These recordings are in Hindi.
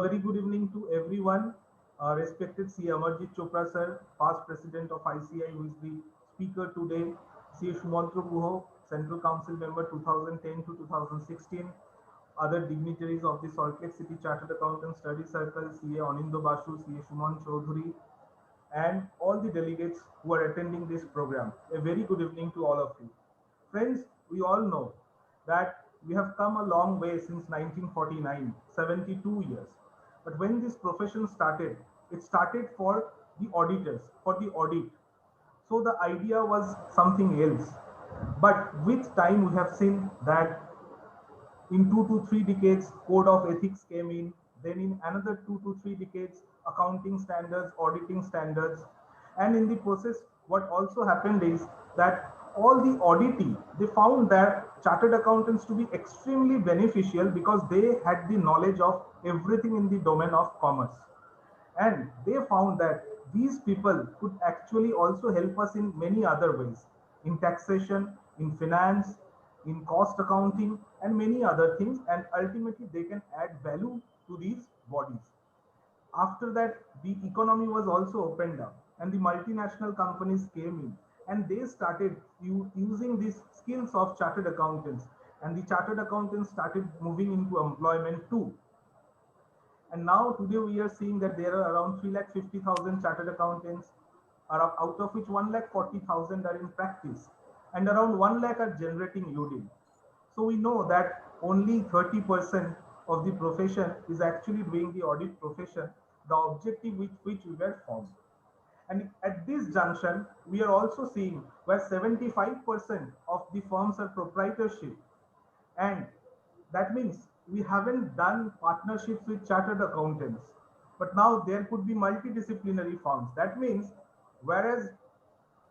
very good evening to everyone. Respected C. Amarjit Chopra sir, past president of ICI, who is the speaker today. C. Shumantro Guho, Central Council member 2010 to 2016. Other dignitaries of the Salt Lake City Chartered Accountant Study Circle, C. A. Anindo Basu, C. A. Shuman Chaudhuri, and all the delegates who are attending this program. A very good evening to all of you. Friends, we all know that we have come a long way since 1949, 72 years. But when this profession started, it started for the auditors, for the audit. So the idea was something else. But with time, we have seen that in 2 to 3 decades, code of ethics came in. Then in another 2 to 3 decades, accounting standards, auditing standards. And in the process, what also happened is that all the auditee, they found that chartered accountants to be extremely beneficial because they had the knowledge of everything in the domain of commerce. And they found that these people could actually also help us in many other ways, in taxation, in finance, in cost accounting, and many other things. And ultimately, they can add value to these bodies. After that, the economy was also opened up, and the multinational companies came in, and they started using these skills of chartered accountants, and the chartered accountants started moving into employment too. And now today we are seeing that there are around 350,000 chartered accountants, out of which 140,000 are in practice, and around 1 lakh are generating UDIL. So we know that only 30% of the profession is actually doing the audit profession, the objective with which we were formed. And at this junction, we are also seeing where 75% of the firms are proprietorship. And that means we haven't done partnerships with chartered accountants. But now there could be multidisciplinary firms. That means whereas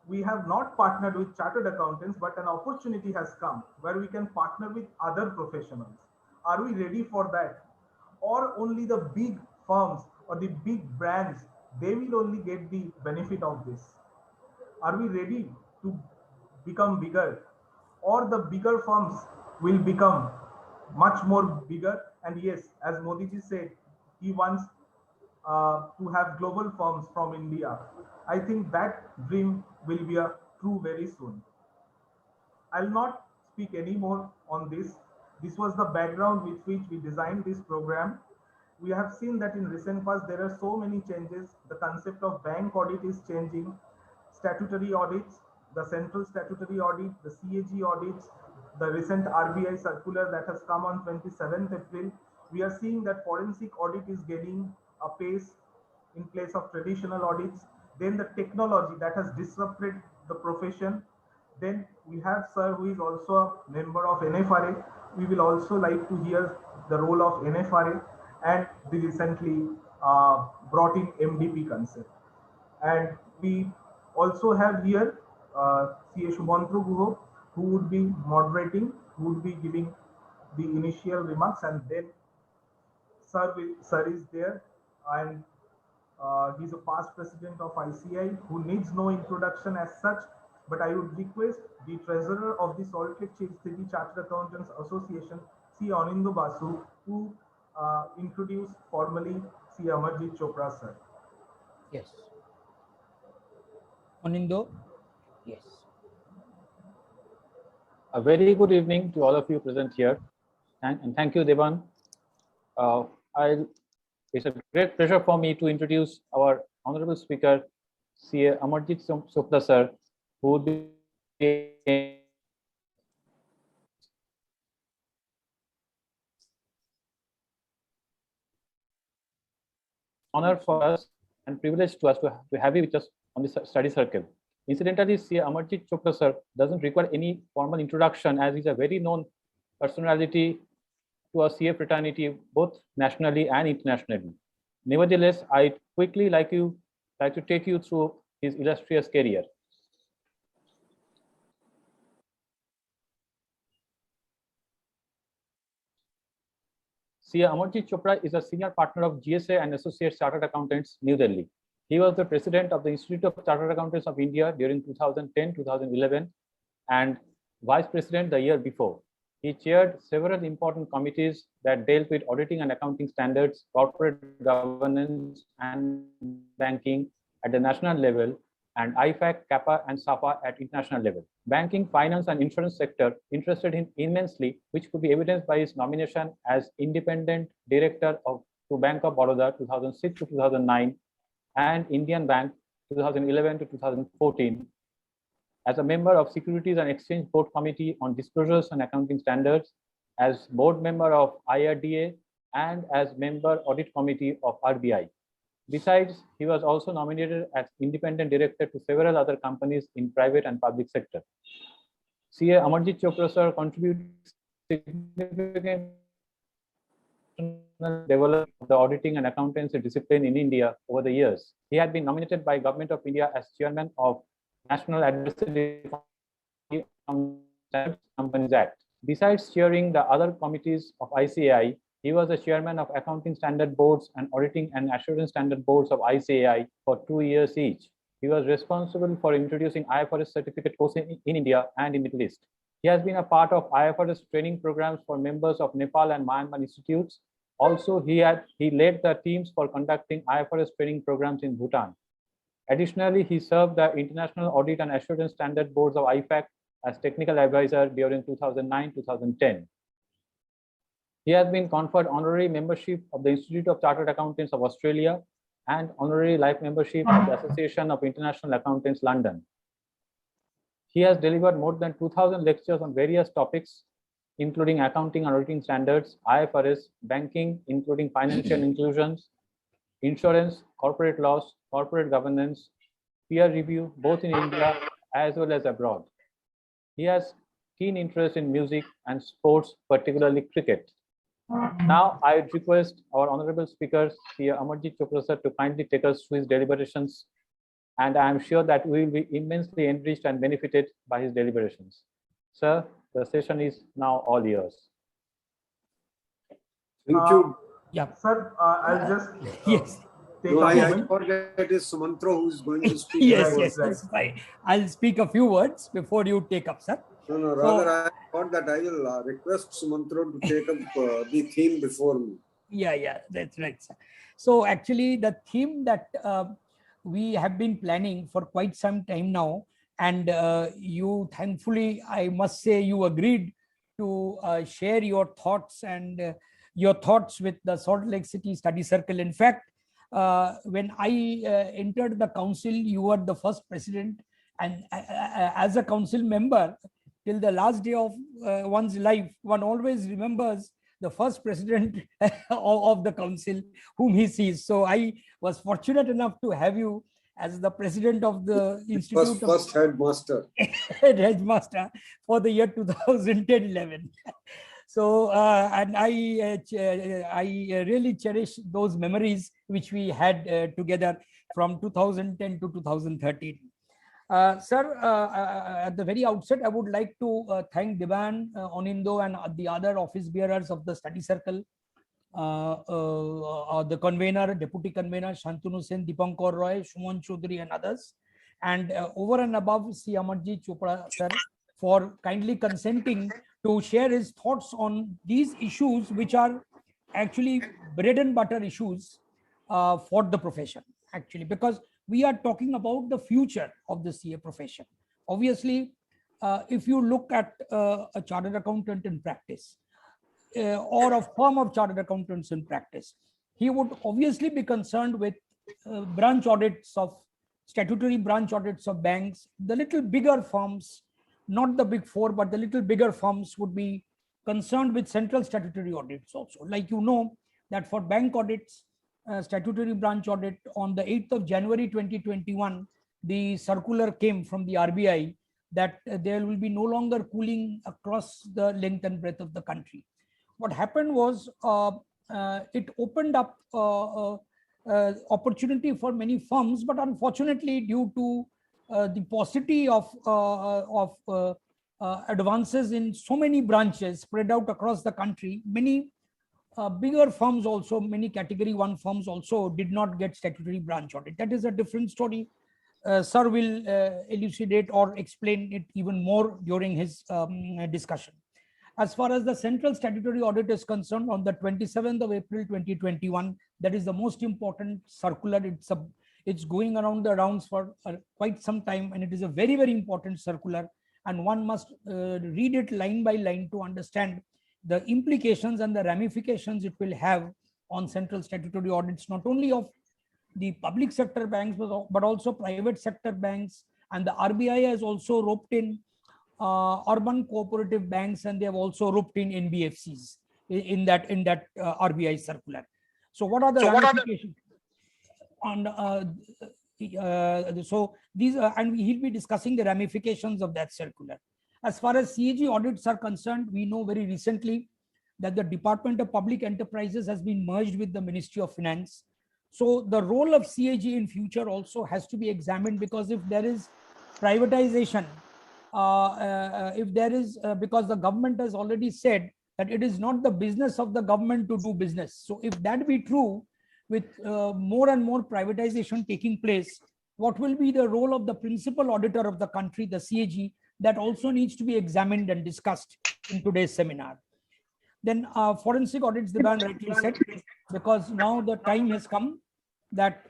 we have not partnered with chartered accountants, but an opportunity has come where we can partner with other professionals. Are we ready for that? Or only the big firms or the big brands, they will only get the benefit of this? Are we ready to become bigger? Or the bigger firms will become much more bigger? And yes, as Modi ji said, he wants to have global firms from India. I think that dream will be true very soon. I'll not speak anymore on this. This was the background with which we designed this program. We have seen that in recent past, there are so many changes. The concept of bank audit is changing, statutory audits, the central statutory audit, the CAG audits, the recent RBI circular that has come on 27th April. We are seeing that forensic audit is gaining a pace in place of traditional audits. Then the technology that has disrupted the profession. Then we have sir who is also a member of NFRA. We will also like to hear the role of NFRA and the recently brought in MDP concept. And we also have here CA Shumantro Guho, who would be moderating, who would be giving the initial remarks, and then sir is there, and he's a past president of ICI who needs no introduction as such, but I would request the treasurer of the Salt Lake City Chartered Accountants Association, C. Anindo Basu, to introduce formally C. Amarjit Chopra sir. Yes. Anindo? Yes. A very good evening to all of you present here, and thank you, Devan. It's a great pleasure for me to introduce our honorable speaker, CA Amarjit Chopra sir, who would be honor for us and privilege to us to have you with us on this study circle. Incidentally, CA Amarjit Chopra sir doesn't require any formal introduction, as he's a very known personality to our CA fraternity, both nationally and internationally. Nevertheless, I quickly like to take you through his illustrious career. CA Amarjit Chopra is a senior partner of GSA and Associates Chartered Accountants, New Delhi. He was the president of the Institute of Chartered Accountants of India during 2010-2011 and vice president the year before. He chaired several important committees that dealt with auditing and accounting standards, corporate governance, and banking at the national level, and IFAC, CAPA, and SAFA at international level. Banking, finance, and insurance sector interested him immensely, which could be evidenced by his nomination as independent director to Bank of Baroda 2006 to 2009 and Indian Bank 2011 to 2014, as a member of Securities and Exchange Board Committee on Disclosures and Accounting Standards, as board member of IRDA, and as member Audit Committee of RBI. Besides, he was also nominated as independent director to several other companies in private and public sector. CA Amarjit Chopra sir contributed significant development of the auditing and accountancy discipline in India over the years. He had been nominated by Government of India as chairman of National Advisory Committee on Companies Act. Besides chairing the other committees of ICAI, he was the chairman of Accounting Standard Boards and Auditing and Assurance Standard Boards of ICAI for 2 years each. He was responsible for introducing IFRS certificate course in India and in Middle East. He has been a part of IFRS training programs for members of Nepal and Myanmar institutes. Also, he led the teams for conducting IFRS training programs in Bhutan. Additionally, he served the International Audit and Assurance Standard Boards of IFAC as technical advisor during 2009-2010. He has been conferred honorary membership of the Institute of Chartered Accountants of Australia and honorary life membership of the Association of International Accountants, London. He has delivered more than 2,000 lectures on various topics, including accounting and auditing standards, IFRS, banking, including financial inclusions, insurance, corporate laws, corporate governance, peer review, both in India as well as abroad. He has keen interest in music and sports, particularly cricket. Now, I would request our honorable speaker, Sir Amarjit Chopra sir, to kindly take us through his deliberations, and I am sure that we will be immensely enriched and benefited by his deliberations. Sir, the session is now all yours. Thank you. Yeah. Sir, I'll just Yes. take No, a I moment. forget it is Sumantro who is going to speak. Yes, Right, yes, right. that's fine. I'll speak a few words before you take up, sir. No, rather I thought that I will request Sumantro to take up the theme before me. Yeah, that's right, sir. So actually, the theme that we have been planning for quite some time now, and you thankfully, I must say, you agreed to share your thoughts and your thoughts with the Salt Lake City Study Circle. In fact, when I entered the council, you were the first president, and as a council member, till the last day of one's life, one always remembers the first president of the council whom he sees. So I was fortunate enough to have you as the president of the Institute First headmaster. headmaster for the year 2010-11. So and I really cherish those memories which we had together from 2010 to 2013. Sir, at the very outset, I would like to thank Divan, Onindo, and the other office bearers of the study circle, the convener, deputy convener, Shantanu Sen, Dipankar Roy, Shuman Chaudhary, and others. And over and above, C. Amarjit Chopra, sir, for kindly consenting to share his thoughts on these issues, which are actually bread and butter issues for the profession, actually, because we are talking about the future of the CA profession. Obviously, if you look at a chartered accountant in practice or a firm of chartered accountants in practice, he would obviously be concerned with branch audits of statutory branch audits of banks. The little bigger firms, not the big four, but the little bigger firms would be concerned with central statutory audits also. Like you know that for bank audits, statutory branch audit, on the 8th of January 2021, the circular came from the RBI that there will be no longer cooling across the length and breadth of the country. What happened was it opened up opportunity for many firms, but unfortunately, due to the paucity of advances in so many branches spread out across the country, many bigger firms also, many category 1 firms also did not get statutory branch audit. That is a different story. Sir will elucidate or explain it even more during his discussion. As far as the central statutory audit is concerned, on the 27th of April 2021, that is the most important circular. It's going around the rounds for quite some time, and it is a very, very important circular, and one must read it line by line to understand the implications and the ramifications it will have on central statutory audits, not only of the public sector banks, but also private sector banks. And the RBI has also roped in urban cooperative banks, and they have also roped in NBFCs in that RBI circular. So what are the ramifications? So these and he'll be discussing the ramifications of that circular. As far as CAG audits are concerned, we know very recently that the Department of Public Enterprises has been merged with the Ministry of Finance. So the role of CAG in future also has to be examined, because if there is privatization, because the government has already said that it is not the business of the government to do business. So if that be true, with more and more privatization taking place, what will be the role of the principal auditor of the country, the CAG? That also needs to be examined and discussed in today's seminar. Then forensic audits, Deban rightly said, because now the time has come that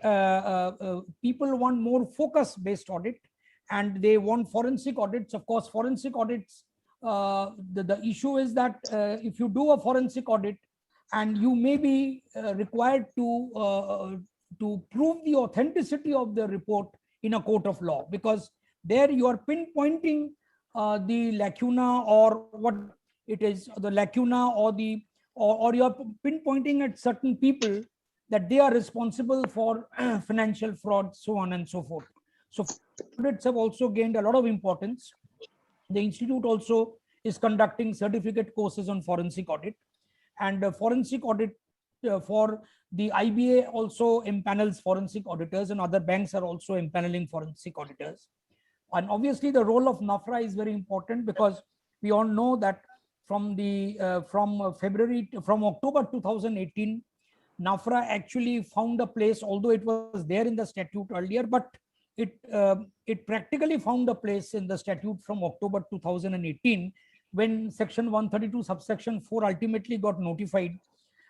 people want more focus-based audit, and they want forensic audits. Of course, forensic audits, the issue is that if you do a forensic audit, and you may be required to prove the authenticity of the report in a court of law, because there you are pinpointing the lacuna, or what it is, the lacuna, or you are pinpointing at certain people that they are responsible for financial fraud, so on and so forth. So audits have also gained a lot of importance. The institute also is conducting certificate courses on forensic audit, and forensic audit for the IBA also empanels forensic auditors, and other banks are also empaneling forensic auditors. And obviously the role of NAFRA is very important, because we all know that from October 2018, NAFRA actually found a place, although it was there in the statute earlier, but it practically found a place in the statute from October 2018, when section 132 subsection 4 ultimately got notified.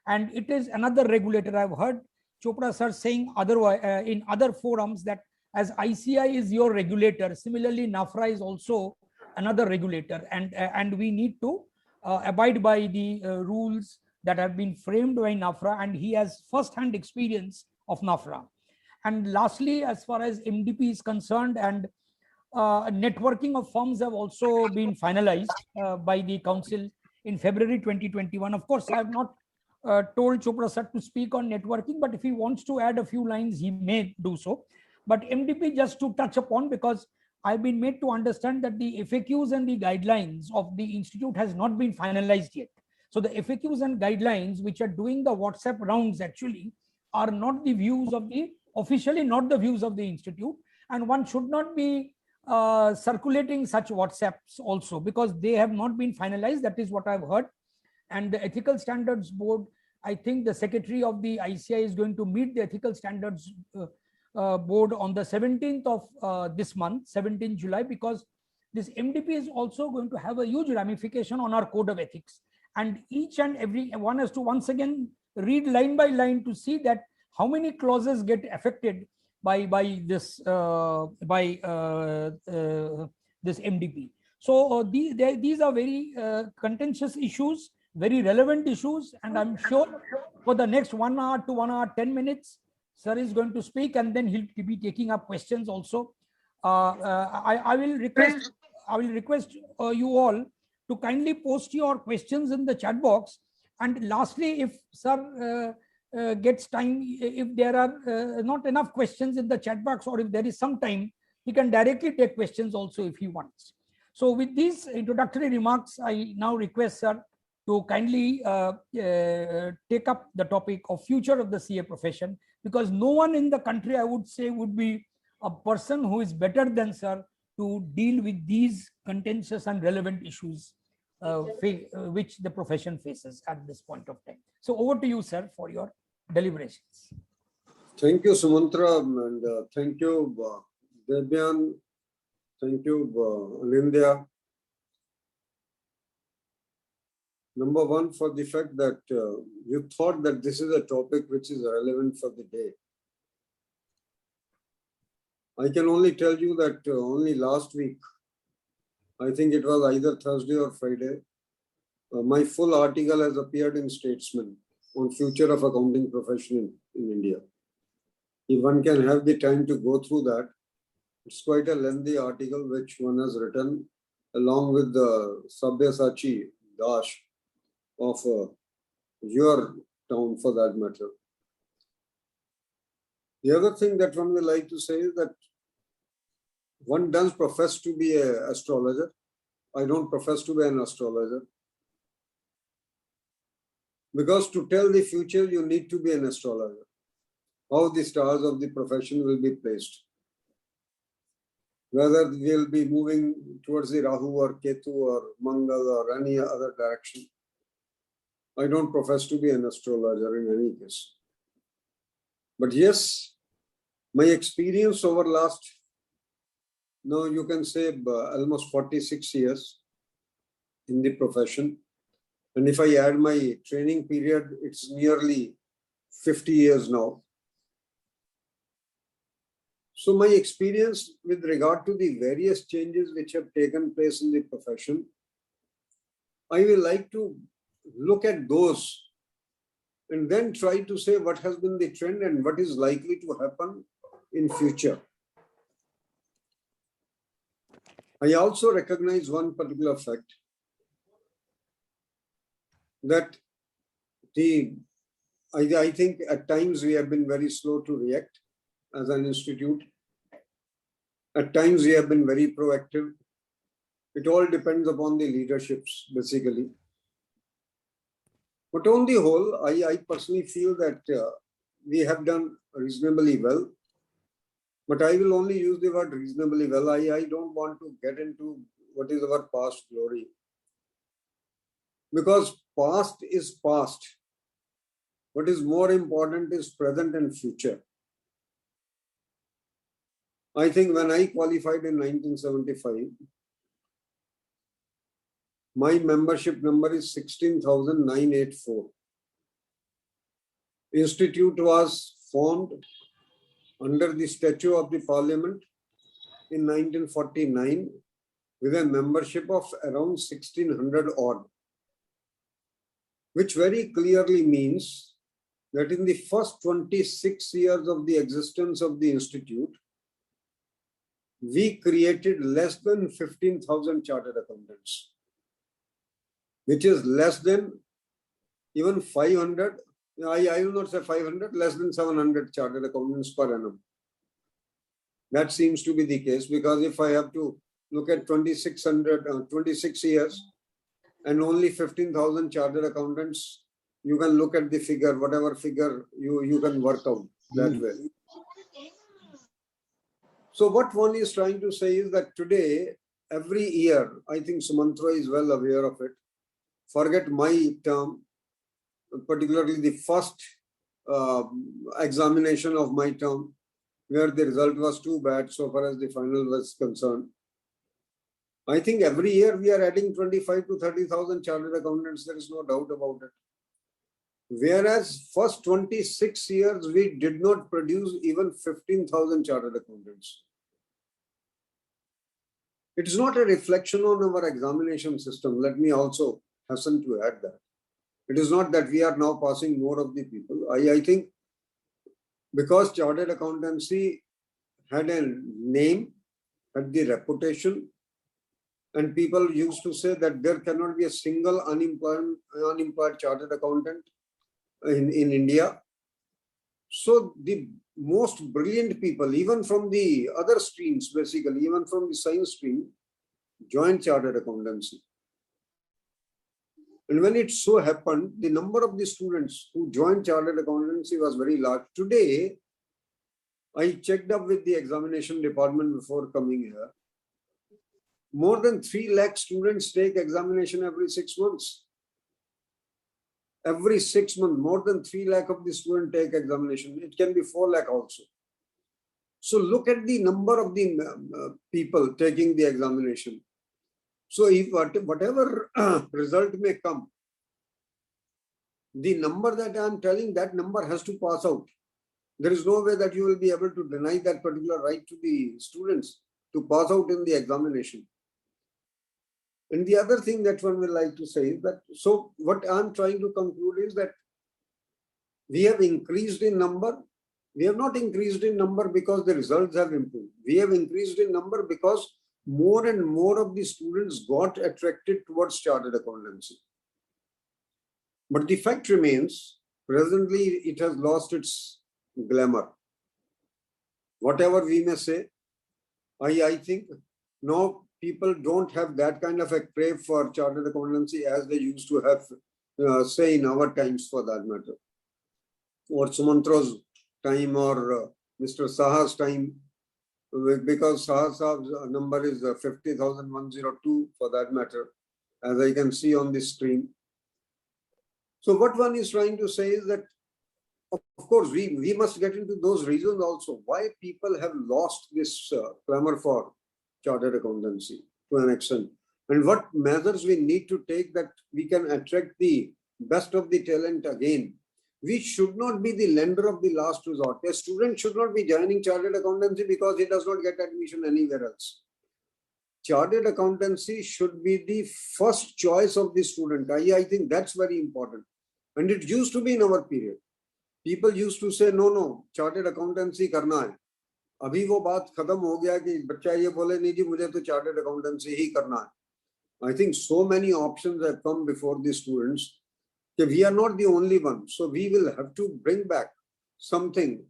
And it is another regulator. I've heard Chopra sir saying otherwise in other forums that as ICI is your regulator, similarly NAFRA is also another regulator, and we need to abide by the rules that have been framed by NAFRA, and he has first-hand experience of NAFRA. And lastly, as far as MDP is concerned, and networking of firms have also been finalized by the council in February 2021. Of course, I have not told Chopra sir to speak on networking, but if he wants to add a few lines, he may do so. But MDP, just to touch upon, because I've been made to understand that the FAQs and the guidelines of the institute has not been finalized yet. So the FAQs and guidelines which are doing the WhatsApp rounds actually are not the views of the, officially not the views of the institute, and one should not be circulating such WhatsApps also, because they have not been finalized. That is what I've heard. And the Ethical Standards Board, I think the secretary of the ICI is going to meet the Ethical Standards Board on the 17th of this month, 17th July, because this MDP is also going to have a huge ramification on our code of ethics. And each and every one has to once again read line by line to see that how many clauses get affected by this MDP. So these are very contentious issues, very relevant issues, and I'm sure for the next 1 hour to 1 hour 10 minutes, sir is going to speak, and then he'll be taking up questions also. I will request you all to kindly post your questions in the chat box. And lastly, if sir gets time, if there are not enough questions in the chat box, or if there is some time, he can directly take questions also if he wants. So with these introductory remarks, I now request sir to kindly take up the topic of future of the CA profession, because no one in the country, I would say, would be a person who is better than sir to deal with these contentious and relevant issues which the profession faces at this point of time. So over to you, sir, for your deliberations. Thank you, Sumantra, and thank you, Debyan. Thank you, Lindia. Number one, for the fact that you thought that this is a topic which is relevant for the day. I can only tell you that only last week, I think it was either Thursday or Friday, my full article has appeared in Statesman on future of accounting profession in India. If one can have the time to go through that, it's quite a lengthy article which one has written along with the Sabyasachi Dash of your town for that matter. The other thing that one will like to say is that one does profess to be an astrologer. I don't profess to be an astrologer. Because to tell the future, you need to be an astrologer. How the stars of the profession will be placed. Whether we'll be moving towards the Rahu or Ketu or Mangal or any other direction. I don't profess to be an astrologer in any case. But yes, my experience over last, now you can say almost 46 years in the profession. And if I add my training period, it's nearly 50 years now. So my experience with regard to the various changes which have taken place in the profession, I will like to look at those and then try to say what has been the trend and what is likely to happen in future. I also recognize one particular fact that I think at times we have been very slow to react as an institute. At times we have been very proactive. It all depends upon the leaderships, basically. But on the whole, I personally feel that we have done reasonably well. But I will only use the word reasonably well. I don't want to get into what is our past glory. Because past is past. What is more important is present and future. I think when I qualified in 1975, my membership number is 16,984. Institute was formed under the statute of the Parliament in 1949 with a membership of around 1600 odd, which very clearly means that in the first 26 years of the existence of the institute, we created less than 15,000 chartered accountants, which is less than even 500, I will not say 500, less than 700 chartered accountants per annum. That seems to be the case, because if I have to look at 26 years and only 15,000 chartered accountants, you can look at the figure, whatever figure you can work out that way. So what one is trying to say is that today, every year, I think Sumantro is well aware of it. Forget my term, particularly the first examination of my term, where the result was too bad so far as the final was concerned. I think every year we are adding 25 to 30,000 chartered accountants. There is no doubt about it. Whereas first 26 years, we did not produce even 15,000 chartered accountants. It is not a reflection on our examination system. Let me also hasten to add that. It is not that we are now passing more of the people. I think because chartered accountancy had a name, had the reputation, and people used to say that there cannot be a single unemployed chartered accountant in India. So the most brilliant people, even from the other streams, basically, even from the science stream, joined chartered accountancy. And when it so happened, the number of the students who joined chartered accountancy was very large. Today, I checked up with the examination department before coming here. More than 3 lakh students take examination every 6 months. Every 6 months, more than 3 lakh of the students take examination. It can be 4 lakh also. So look at the number of the people taking the examination. So if whatever result may come, the number that I am telling, that number has to pass out. There is no way that you will be able to deny that particular right to the students to pass out in the examination. And the other thing that one will like to say is that, so what I'm trying to conclude is that we have increased in number. We have not increased in number because the results have improved. We have increased in number because more and more of the students got attracted towards chartered accountancy. But the fact remains, presently it has lost its glamour. Whatever we may say, I think now people don't have that kind of a crave for chartered accountancy as they used to have, say, in our times for that matter, or Sumantra's time, or Mr. Saha's time, because Saha's number is 50,102 for that matter, as I can see on the screen. So what one is trying to say is that, of course, we must get into those reasons also why people have lost this clamor for chartered accountancy to an extent, and what measures we need to take that we can attract the best of the talent again. We should not be the lender of the last resort. A student should not be joining chartered accountancy because he does not get admission anywhere else. Chartered accountancy should be the first choice of the student. I think that's very important. And it used to be in our period. People used to say, no, chartered accountancy करना है. अभी वो बात खत्म हो गया कि बच्चा ये बोले नहीं जी मुझे तो chartered accountancy ही करना है. I think so many options have come before the students. We are not the only one. So we will have to bring back something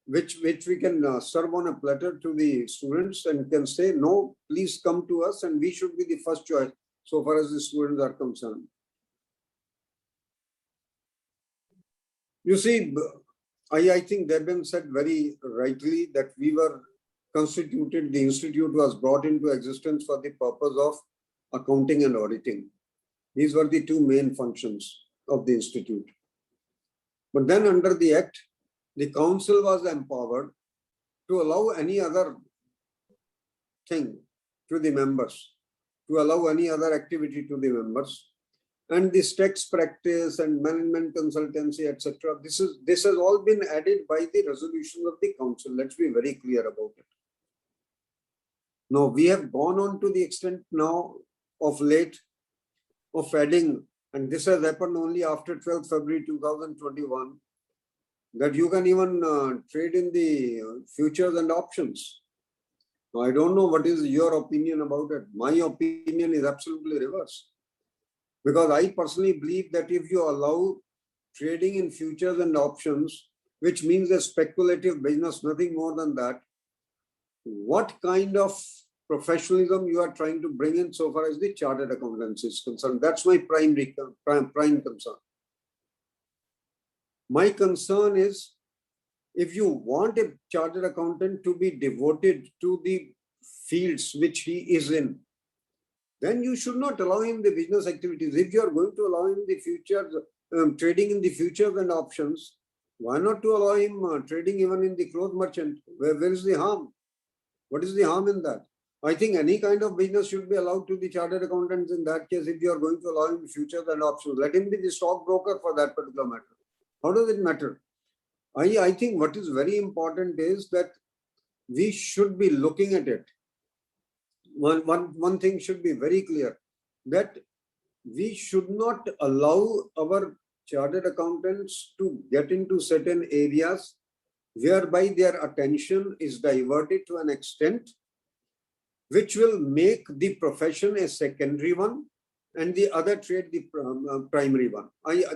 which we can serve on a platter to the students and can say, no, please come to us and we should be the first choice so far as the students are concerned. You see, I think Deben said very rightly that we were constituted, the institute was brought into existence for the purpose of accounting and auditing. These were the two main functions of the institute. But then under the act, the council was empowered to allow any other thing to the members, to allow any other activity to the members. And this tax practice and management consultancy, etc. This has all been added by the resolution of the council. Let's be very clear about it. Now we have gone on to the extent now of late of adding, and this has happened only after 12th February 2021, that you can even trade in the futures and options. Now, I don't know what is your opinion about it. My opinion is absolutely reverse. Because I personally believe that if you allow trading in futures and options, which means a speculative business, nothing more than that, what kind of professionalism you are trying to bring in so far as the chartered accountancy is concerned? That's my prime concern. My concern is, if you want a chartered accountant to be devoted to the fields which he is in, then you should not allow him the business activities. If you are going to allow him the futures, trading in the futures and options, why not to allow him trading even in the cloth merchant? Where is the harm? What is the harm in that? I think any kind of business should be allowed to the chartered accountants in that case. If you are going to allow him futures and options, let him be the stockbroker for that particular matter. How does it matter? I think what is very important is that we should be looking at it. One thing should be very clear, that we should not allow our chartered accountants to get into certain areas whereby their attention is diverted to an extent which will make the profession a secondary one and the other trade the primary one.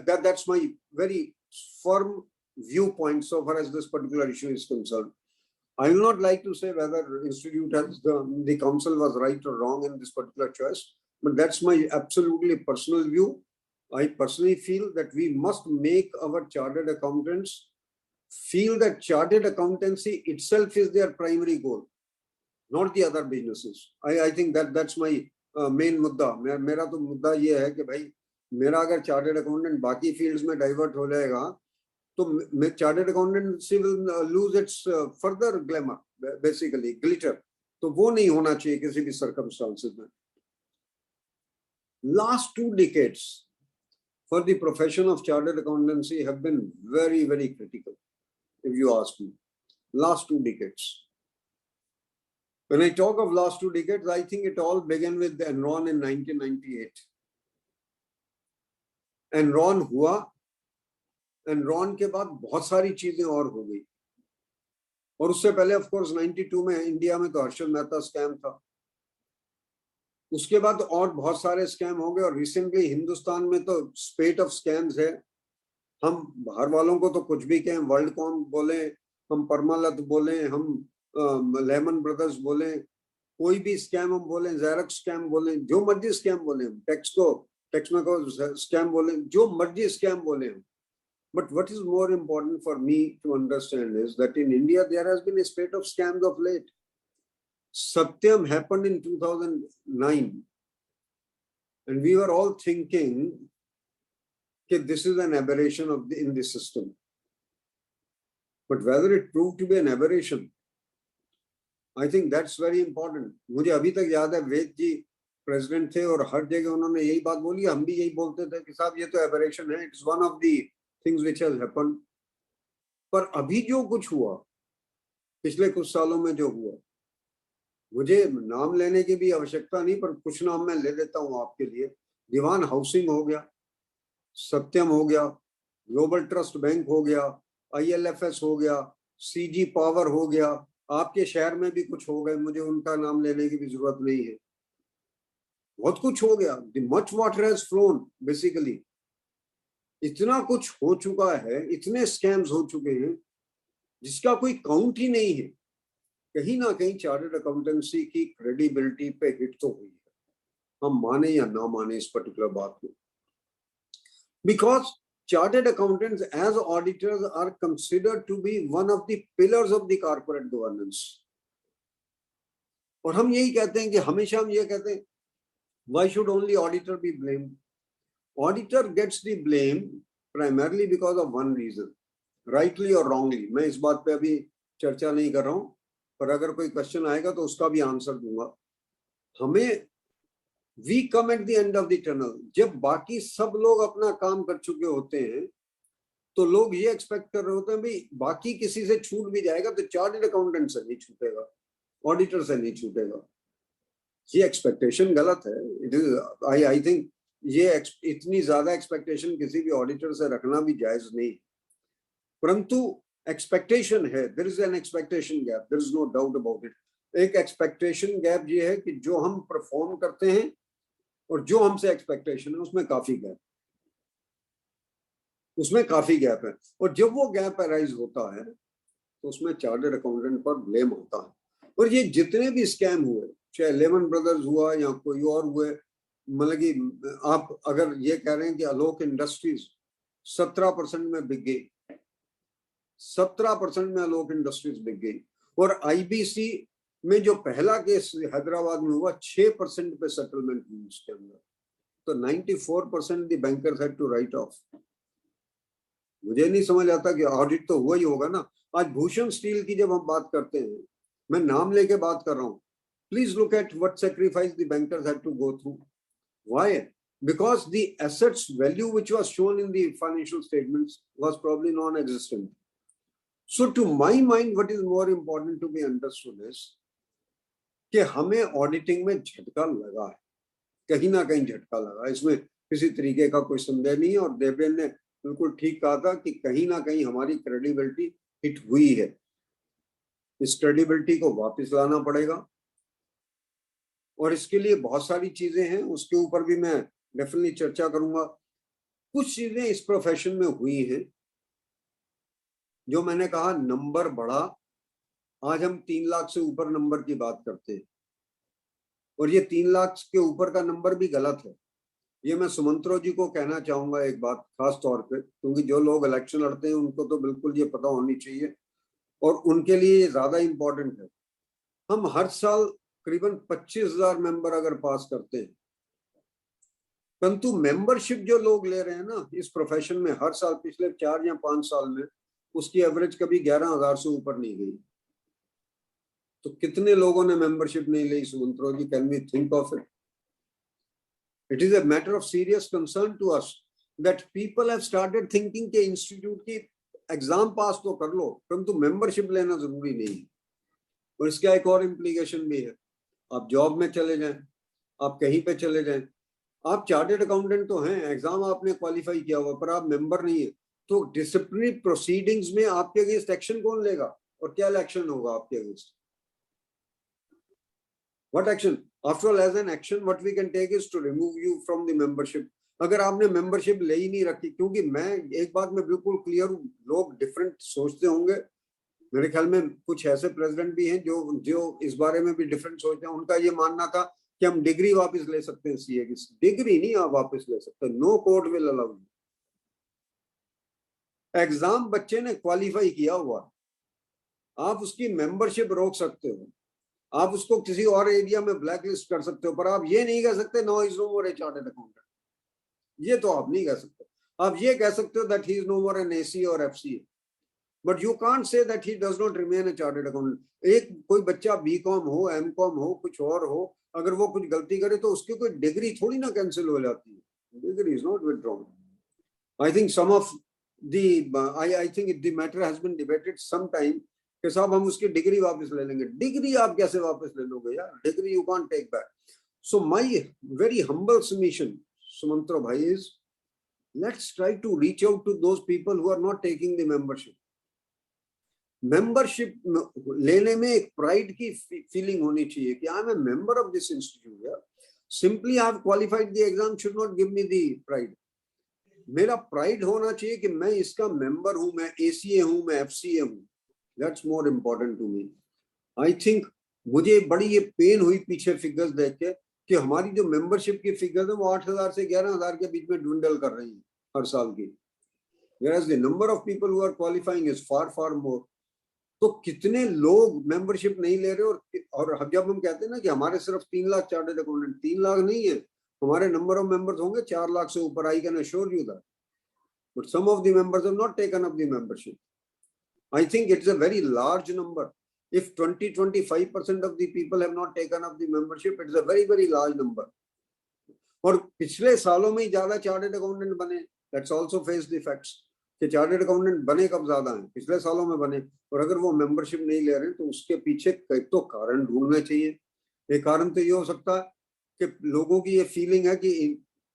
That's my very firm viewpoint so far as this particular issue is concerned. I will not like to say whether institute has the council was right or wrong in this particular choice, but that's my absolutely personal view. I personally feel that we must make our chartered accountants feel that chartered accountancy itself is their primary goal, not the other businesses. I think that's my main mudda. मेरा तो मुद्दा ये है कि भाई मेरा अगर chartered accountant बाकी fields में divert हो जाएगा, तो chartered accountancy will lose its further glamour, basically glitter. तो वो नहीं होना चाहिए किसी भी circumstances में. Last 2 decades, for the profession of chartered accountancy have been very, very critical, if you ask me. Last 2 decades. When I talk of last 2 decades, I think it all began with Enron in 1998. Enron हुआ, Enron के बाद बहुत सारी चीजें और हो गई, और उससे पहले ऑफ कोर्स 92 में इंडिया में तो हर्षद मेहता स्कैम था, उसके बाद और बहुत सारे स्कैम हो गए, और रिसेंटली हिंदुस्तान में तो स्पेट ऑफ स्कैम्स है। हम बाहर वालों को तो कुछ भी कहें, वर्ल्डकॉम बोले, हम परमालत बोले, हम लेमन ब्रदर्स बोले, कोई भी स्कैम हम बोले, ज़ेरॉक्स स्कैम बोले, जो मर्जी स्कैम बोले, हम टैक्स में को स्कैम बोले, जो मर्जी स्कैम बोले हम। But what is more important for me to understand is that in India there has been a spate of scams of late. Satyam happened in 2009, and we were all thinking that this is an aberration in the system. But whether it proved to be an aberration, I think that's very important. मुझे अभी तक याद है वेद जी प्रेसिडेंट थे और हर जगह उन्होंने यही बात बोली, हम भी यही बोलते थे कि साहब ये तो एबरेशन है, it's one of the things which has happened. पर अभी जो कुछ हुआ पिछले कुछ सालों में जो हुआ, मुझे नाम लेने की भी आवश्यकता नहीं, पर कुछ नाम मैं ले लेता हूँ आपके लिए। दीवान हाउसिंग हो गया, सत्यम हो गया, ग्लोबल ट्रस्ट बैंक हो गया, ILFS हो गया, CG पावर हो गया, आपके शहर में भी कुछ हो गए, मुझे उनका नाम लेने की भी जरूरत नहीं है, बहुत कुछ हो गया। Much water has phloem basically, इतना कुछ हो चुका है, इतने स्कैम्स हो चुके हैं जिसका कोई काउंट ही नहीं है। कहीं ना कहीं चार्टर्ड अकाउंटेंसी की क्रेडिबिलिटी पे हिट तो हुई है, हम माने या ना माने इस पर्टिकुलर बात को, because chartered accountants as auditors are considered to be one of the pillars of the corporate governance. और हम यही कहते हैं कि हमेशा हम ये कहते हैं, why should only auditor be blamed? Auditor gets the blame primarily because of one reason, rightly or wrongly. मैं इस बात पे अभी चर्चा नहीं कर रहा हूं, पर अगर कोई क्वेश्चन आएगा तो उसका भी आंसर दूंगा। हमें We come at the end of the tunnel. जब बाकी सब लोग अपना काम कर चुके होते हैं तो लोग ये एक्सपेक्ट कर रहे होते हैं भाई बाकी किसी से छूट भी जाएगा तो चार्टर्ड अकाउंटेंट से नहीं छूटेगा, ऑडिटर से नहीं छूटेगा। ये एक्सपेक्टेशन गलत है। इट इज आई थिंक ये इतनी ज्यादा एक्सपेक्टेशन किसी भी ऑडिटर से रखना भी जायज नहीं, परंतु एक्सपेक्टेशन है, there is an expectation gap, there is no doubt about it. एक एक्सपेक्टेशन गैप ये है कि जो हम परफॉर्म करते हैं और जो हमसे एक्सपेक्टेशन है उसमें काफी गैप है, और जब वो गैप अराइज होता है तो उसमें चार्टर्ड अकाउंटेंट पर ब्लेम होता है। और ये जितने भी स्कैम हुए, चाहे लेमन ब्रदर्स हुआ या कोई और हुए, मतलब कि आप अगर ये कह रहे हैं कि आलोक इंडस्ट्रीज 17% में बिक गई, 17% में आलोक इंडस्ट्रीज बिक गई, और IBC में जो पहला केस हैदराबाद में हुआ 6% पे सेटलमेंट हुई उसके अंदर, तो 94% the bankers had to write off. मुझे नहीं समझ आता कि ऑडिट तो हुआ ही होगा ना। आज भूषण स्टील की जब हम बात करते हैं, मैं नाम लेके बात कर रहा हूँ, please look at what sacrifice the bankers had to go through. Why? Because the assets value which was shown in the financial statements was probably non existent. So to my mind what is more important to be understood is कि हमें ऑडिटिंग में झटका लगा है, कहीं ना कहीं झटका लगा, इसमें किसी तरीके का कोई संदेह नहीं है। और देवेन ने बिल्कुल ठीक कहा था कि कहीं ना कहीं हमारी क्रेडिबिलिटी हिट हुई है, इस क्रेडिबिलिटी को वापस लाना पड़ेगा, और इसके लिए बहुत सारी चीजें हैं, उसके ऊपर भी मैं डेफिनेटली चर्चा करूंगा। कुछ चीजें इस प्रोफेशन में हुई हैं जो मैंने कहा नंबर बढ़ा, आज हम 3 लाख से ऊपर नंबर की बात करते हैं, और ये 3 लाख के ऊपर का नंबर भी गलत है। ये मैं सुमंत्रो जी को कहना चाहूंगा एक बात खास तौर पे, क्योंकि जो लोग इलेक्शन लड़ते हैं उनको तो बिल्कुल ये पता होनी चाहिए और उनके लिए ये ज्यादा इंपॉर्टेंट है। हम हर साल करीबन 25,000 मेंबर अगर पास करते हैं, परंतु मेंबरशिप जो लोग ले रहे हैं ना इस प्रोफेशन में हर साल पिछले 4 या 5 साल में, उसकी एवरेज कभी 11,000 से ऊपर नहीं गई। तो कितने लोगों ने मेंबरशिप नहीं ली Sumantro ji? Can we think of it? It is a matter of serious concern to us that people have started thinking कि इंस्टीट्यूट की एग्जाम पास तो कर लो परंतु मेंबरशिप लेना जरूरी नहीं है। और इसका एक और इम्प्लीकेशन भी है, आप जॉब में चले जाएं, आप कहीं पे चले जाएं, आप चार्टर्ड अकाउंटेंट तो हैं, एग्जाम आपने क्वालिफाई किया हुआ, पर आप मेंबर नहीं है, तो डिसिप्लिनरी प्रोसीडिंग्स में आपके अगेंस्ट एक्शन कौन लेगा और क्या एक्शन होगा आपके against? What action? After all, as an action, what we can take is to remove you from the membership. अगर आपने मेंबरशिप ले ही नहीं रखी, क्योंकि मैं एक बात में बिल्कुल क्लियर हूँ, लोग डिफरेंट सोचते होंगे, मेरे ख्याल में कुछ ऐसे प्रेसिडेंट भी हैं जो इस बारे में भी डिफरेंट सोचते हैं। उनका ये मानना था कि हम डिग्री वापस ले सकते हैं सीए की। डिग्री नहीं आप वापस ले सकते, no court will allow you. Exam बच्चे ने क्वालिफाई किया हुआ, आप उसकी मेंबरशिप रोक सकते हो, आप उसको किसी और एरिया में ब्लैकलिस्ट कर सकते हो, पर आप ये नहीं कह सकते no is no more a chartered accountant. ये तो आप नहीं कह सकते। आप ये कह सकते हो that he is no more an AC or FCA, but you can't say that he does not remain a chartered accountant. एक कोई बच्चा बीकॉम हो, एमकॉम हो, कुछ और हो, अगर वो कुछ गलती करे तो उसकी कोई डिग्री थोड़ी ना कैंसिल हो जाती है। Degree is not withdrawn. I think some of I think the matter has been debated sometime कि साहब हम उसकी डिग्री वापस ले लेंगे। डिग्री आप कैसे वापस ले लोगे यार? Degree you can't take back. So my very humble submission, Sumantro bhai, is let's try to reach out to those people who are not taking the membership. Membership लेने में एक pride की feeling होनी चाहिए कि I am a member of this institute. Yeah? Simply I have qualified the exam should not give me the pride. मेरा प्राइड होना चाहिए कि मैं इसका मेंबर हूं, मैं एसीए हूं, मैं एफसीए हूं। That's more important to me. I think मुझे बड़ी ये पेन हुई पीछे फिगर्स देख के कि हमारी जो मेंबरशिप की फिगर्स है वो 8,000 से 11,000 के बीच में ड्विंडल कर रही है हर साल की, whereas the number of people who are qualifying is far more. तो कितने लोग मेंबरशिप नहीं ले रहे? और जब हम कहते हैं ना कि हमारे सिर्फ 3 लाख चार्टर्ड अकाउंटेंट, 3 लाख नहीं है, हमारे नंबर ऑफ मेंबर्स होंगे 4 लाख से ऊपर। I can assure you that, but some of the members have not taken up the membership. I think it's a very large number. If 20-25% of the people have not taken up the membership, it's a very large number. और पिछले सालों में ही ज्यादा चार्टर्ड अकाउंटेंट बने. Let's also face the facts कि चार्टर्ड अकाउंटेंट बने कब ज्यादा हैं, पिछले सालों में बने. और अगर वो मेंबरशिप नहीं ले रहे तो उसके पीछे कई तो कारण ढूंढने चाहिए. एक कारण तो ये हो सकता है कि लोगों की ये फीलिंग है कि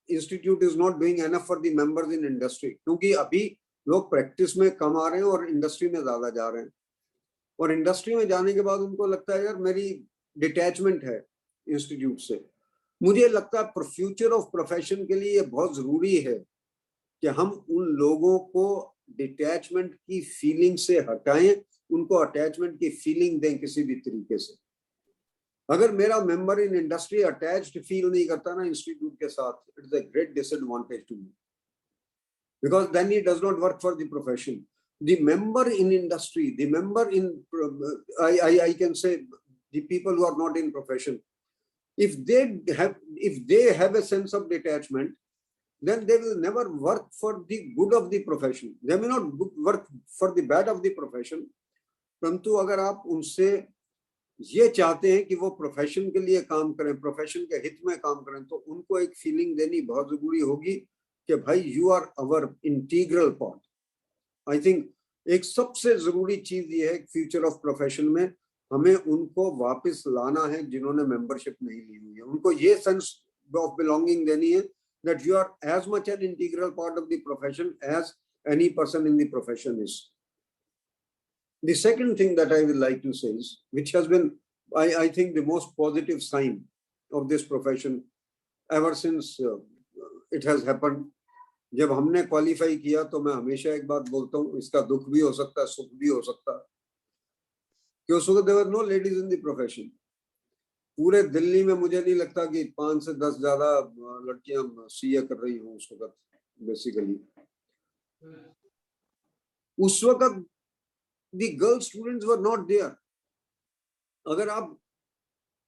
institute is not doing enough for the members in industry, क्योंकि अभी लोग प्रैक्टिस में कम आ रहे हैं और इंडस्ट्री में ज्यादा जा रहे हैं. और इंडस्ट्री में जाने के बाद उनको लगता है यार मेरी डिटैचमेंट है इंस्टीट्यूट से. मुझे लगता है फ्यूचर ऑफ प्रोफेशन के लिए ये बहुत जरूरी है कि हम उन लोगों को डिटैचमेंट की फीलिंग से हटाएं, उनको अटैचमेंट की फीलिंग दें किसी भी तरीके से. अगर मेरा member in industry attached feel नहीं करता ना इंस्टीट्यूट के साथ, it's a great disadvantage to me, because then he does not work for the profession. The member in industry, the member in, I can say the people who are not in profession, if they have a sense of detachment, then they will never work for the good of the profession. They may not work for the bad of the profession. परंतु अगर आप उनसे ये चाहते हैं कि वो प्रोफेशन के लिए काम करें, प्रोफेशन के हित में काम करें, तो उनको एक फीलिंग देनी बहुत जरूरी होगी कि भाई you are our integral part. I think एक सबसे जरूरी चीज ये है फ्यूचर ऑफ प्रोफेशन में, हमें उनको वापस लाना है जिन्होंने मेंबरशिप नहीं ली हुई है. उनको ये सेंस ऑफ बिलोंगिंग देनी है that you are as much an integral part of the profession as any person in the profession is. The second thing that I would like to say is, which has been, I think, the most positive sign of this profession ever since it has happened. जब हमने क्वालिफाई किया तो मैं हमेशा एक बात बोलता हूँ, इसका दुख भी हो सकता है, सुख भी हो सकता है, कि उस वक्त there were no ladies in the profession. पूरे दिल्ली में मुझे नहीं लगता कि 5 से 10 ज्यादा लड़कियां सीए कर रही हों उस वक्त. बेसिकली उस वक्त the girl students were not there. अगर आप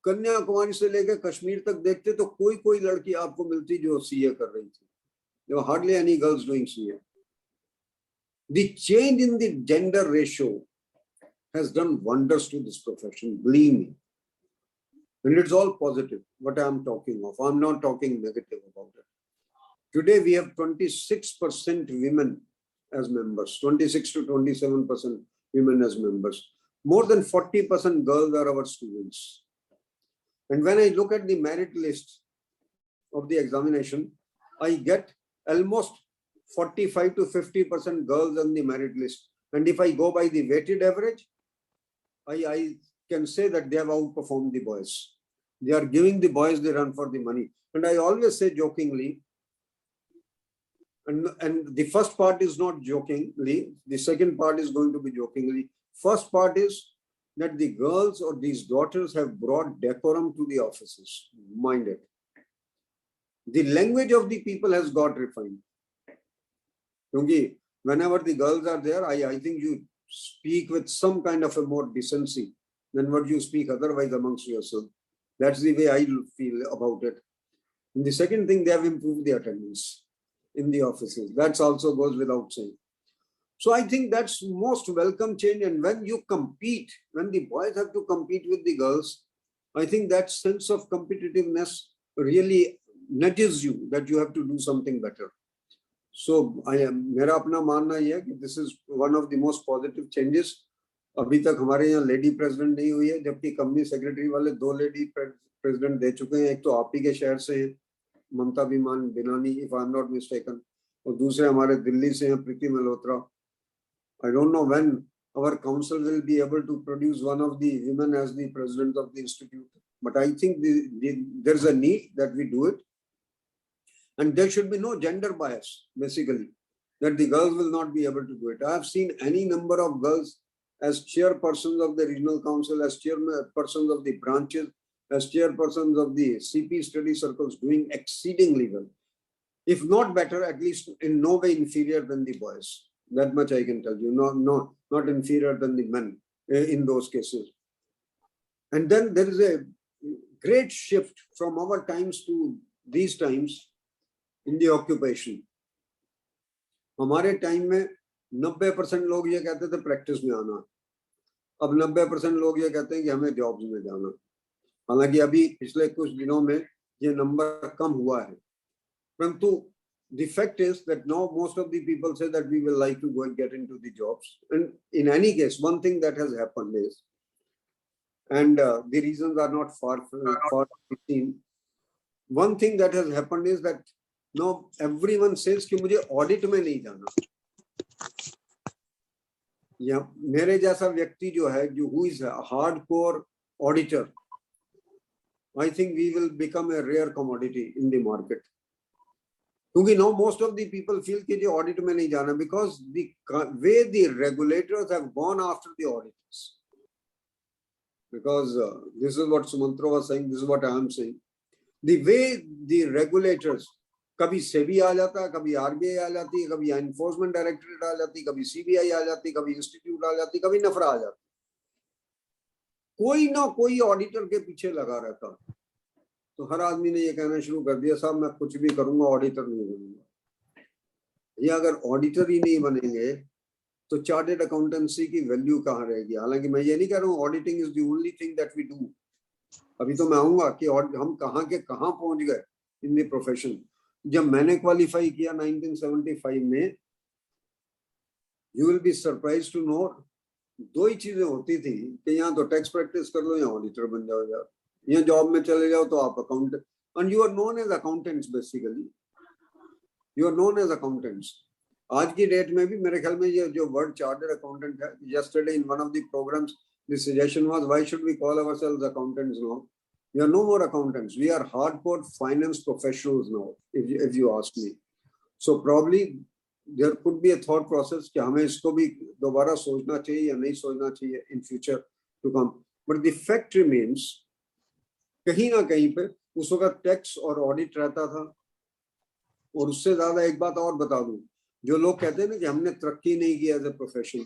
कन्याकुमारी से लेकर कश्मीर तक देखते तो कोई लड़की आपको मिलती जो सीए कर रही थी. There were hardly any girls doing CA. The change in the gender ratio has done wonders to this profession, believe me. And it's all positive, what I am talking of. I'm not talking negative about it. Today we have 26% women as members, 26 to 27% women as members. More than 40% girls are our students. And when I look at the merit list of the examination, I get almost 45 to 50% girls on the merit list. And if I go by the weighted average, I can say that they have outperformed the boys. They are giving the boys the run for the money. And I always say jokingly, and the first part is not jokingly, the second part is going to be jokingly. First part is that the girls or these daughters have brought decorum to the offices. Mind it. The language of the people has got refined. Whenever the girls are there, I think you speak with some kind of a more decency than what you speak otherwise amongst yourself. That's the way I feel about it. And the second thing, they have improved the attendance in the offices. That also goes without saying. So I think that's most welcome change. And when you compete, when the boys have to compete with the girls, I think that sense of competitiveness really nudges you that you have to do something better. So मेरा अपना मानना ये है कि this is one of the most positive changes. अभी तक हमारे यहाँ लेडी प्रेसिडेंट नहीं हुई है, जबकि कंपनी सेक्रेटरी वाले 2 लेडी प्रेसिडेंट दे चुके हैं. एक तो आप ही के शहर से हैं, ममता विमान Binani, if I am not mistaken, और दूसरे हमारे दिल्ली से हैं, Preeti Malhotra. I don't know when our council will be able to produce one of the women as the president of the institute, but I think there's a need that we do it. And there should be no gender bias, basically, that the girls will not be able to do it. I have seen any number of girls as chairpersons of the regional council, as chairpersons of the branches, as chairpersons of the CP study circles doing exceedingly well. If not better, at least in no way inferior than the boys. That much I can tell you. Not inferior than the men in those cases. And then there is a great shift from our times to these times in the occupation. हमारे टाइम में 90% लोग ये कहते थे प्रैक्टिस में आना. अब 90% लोग ये कहते हैं कि हमें जॉब्स में जाना. हालांकि अभी पिछले कुछ दिनों में ये नंबर कम हुआ है, परंतु the fact is that now most of the people say that we will like to go and get into the jobs. And in any case, one thing that has happened is, and the reasons are not far seen. One thing that has happened is that now everyone says कि मुझे audit में नहीं जाना. या मेरे जैसा व्यक्ति जो है, जो who is a hardcore auditor, I think we will become a rare commodity in the market. क्योंकि now most of the people feel कि जो audit में नहीं जाना, because the way the regulators have gone after the auditors. Because this is what Sumantra was saying, this is what I am saying. The way the regulators, कभी सेबी आ जाता, कभी आरबीआई आ जाती, कभी एनफोर्समेंट डायरेक्टरेट आ जाती, कभी सीबीआई आ जाती, कभी इंस्टीट्यूट आ जाती, कभी नफरा आ जाती. कोई ना कोई ऑडिटर के पीछे लगा रहता. तो हर आदमी ने ये कहना शुरू कर दिया, साहब मैं कुछ भी करूंगा, ऑडिटर नहीं बनूंगा. ये अगर ऑडिटर ही नहीं बनेंगे तो चार्टर्ड अकाउंटेंसी की वैल्यू कहाँ रहेगी. हालांकि मैं ये नहीं कह रहा हूँ auditing is the only thing that we do. अभी तो मैं आऊंगा कि हम कहाँ के कहाँ पहुंच गए इन द प्रोफेशन. जब मैंने क्वालिफाई किया 1975 में, you will be surprise to know, 2 ही चीजें होती थी कि यहाँ तो टैक्स प्रैक्टिस कर लो या ऑडिटर बन जाओ, यार यहाँ जॉब में चले जाओ तो आप accountant, and you are known as accountants. Basically you are known as accountants. आज की डेट में भी मेरे ख्याल में ये जो वर्ड चार्टर्ड अकाउंटेंट है, yesterday in one of the programs the suggestion was why should we call ourselves accountants now. We are no more accountants, we are hardcore finance professionals now, if you ask me. So probably there could be a thought process कि हमें इसको भी दोबारा सोचना चाहिए या नहीं सोचना चाहिए in future to come. But the fact remains, कहीं ना कहीं पे उस वक्त टैक्स और ऑडिट रहता था. और उससे ज्यादा एक बात और बता दूं, जो लोग कहते हैं ना कि हमने तरक्की नहीं की एज ए प्रोफेशन,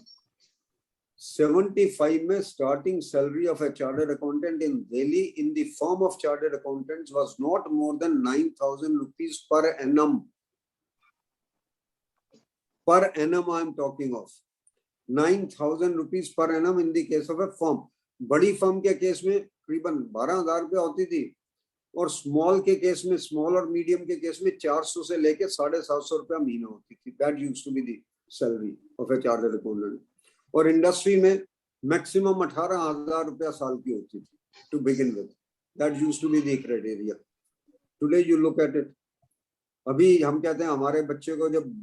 75 में starting salary of a chartered accountant in Delhi in the firm of chartered accountants was not more than 9,000 rupees per annum. Per annum I am talking of 9,000 rupees per annum in the case of a firm. बड़ी फर्म के केस में करीबन 12,000 रुपया होती थी, और स्मॉल के केस में, स्मॉल और मीडियम के केस में 400 से लेके 750 रुपया महीना होती थी. That used to be the salary of a chartered accountant. और इंडस्ट्री में मैक्सिमम 18,000 रुपया साल की होती थी to begin with. That used to be the criteria. Today you look at it. अभी हम कहते हैं हमारे बच्चे को जब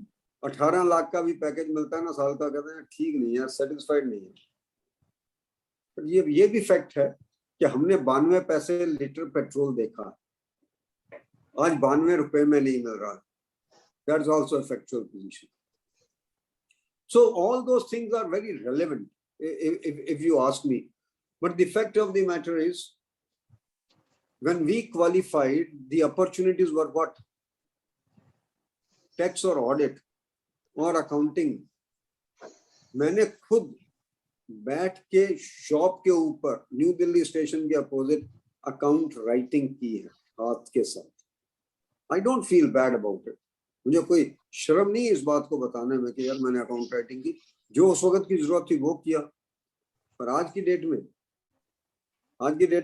18 लाख का भी पैकेज मिलता है ना साल का, कहते हैं ठीक नहीं है, सेटिस्फाइड नहीं है. पर ये भी फैक्ट है कि हमने 92 पैसे लीटर पेट्रोल देखा, आज 92 रुपए में नहीं मिल रहा. That is also a factual position. So all those things are very relevant if you ask me. But the fact of the matter is, when we qualified, the opportunities were what? Tax or audit or accounting. मैंने खुद बैठ के शॉप के ऊपर न्यू दिल्ली स्टेशन के अपोजिट अकाउंट राइटिंग की है हाथ के साथ. I don't feel bad about it. मुझे कोई शर्म नहीं है इस बात को बताने में कि यार मैंने अकाउंट राइटिंग की. जो उस वक्त की जरूरत थी वो किया. पर आज की डेट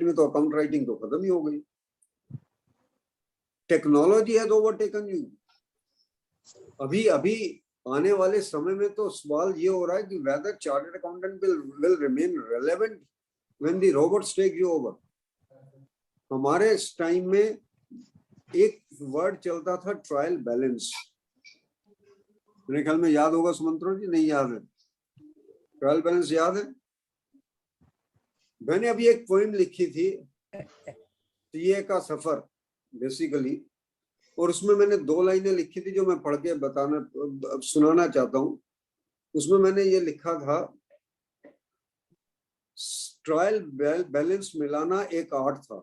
में तो अकाउंट राइटिंग तो खत्म ही हो गई. Technology has overtaken you. अभी आने वाले समय में तो सवाल ये हो रहा है कि whether chartered accountant will remain relevant when the robots take you over. हमारे टाइम में एक वर्ड चलता था, ट्रायल बैलेंस. मेरे ख्याल में याद होगा सुमंत्रो जी, नहीं याद है? ट्रायल बैलेंस याद है? मैंने अभी एक पोएम लिखी थी, सीए का सफर बेसिकली, और उसमें मैंने 2 लाइनें लिखी थी जो मैं पढ़ के सुनाना चाहता हूं. उसमें मैंने ये लिखा था, ट्रायल बैलेंस मिलाना एक आर्ट था.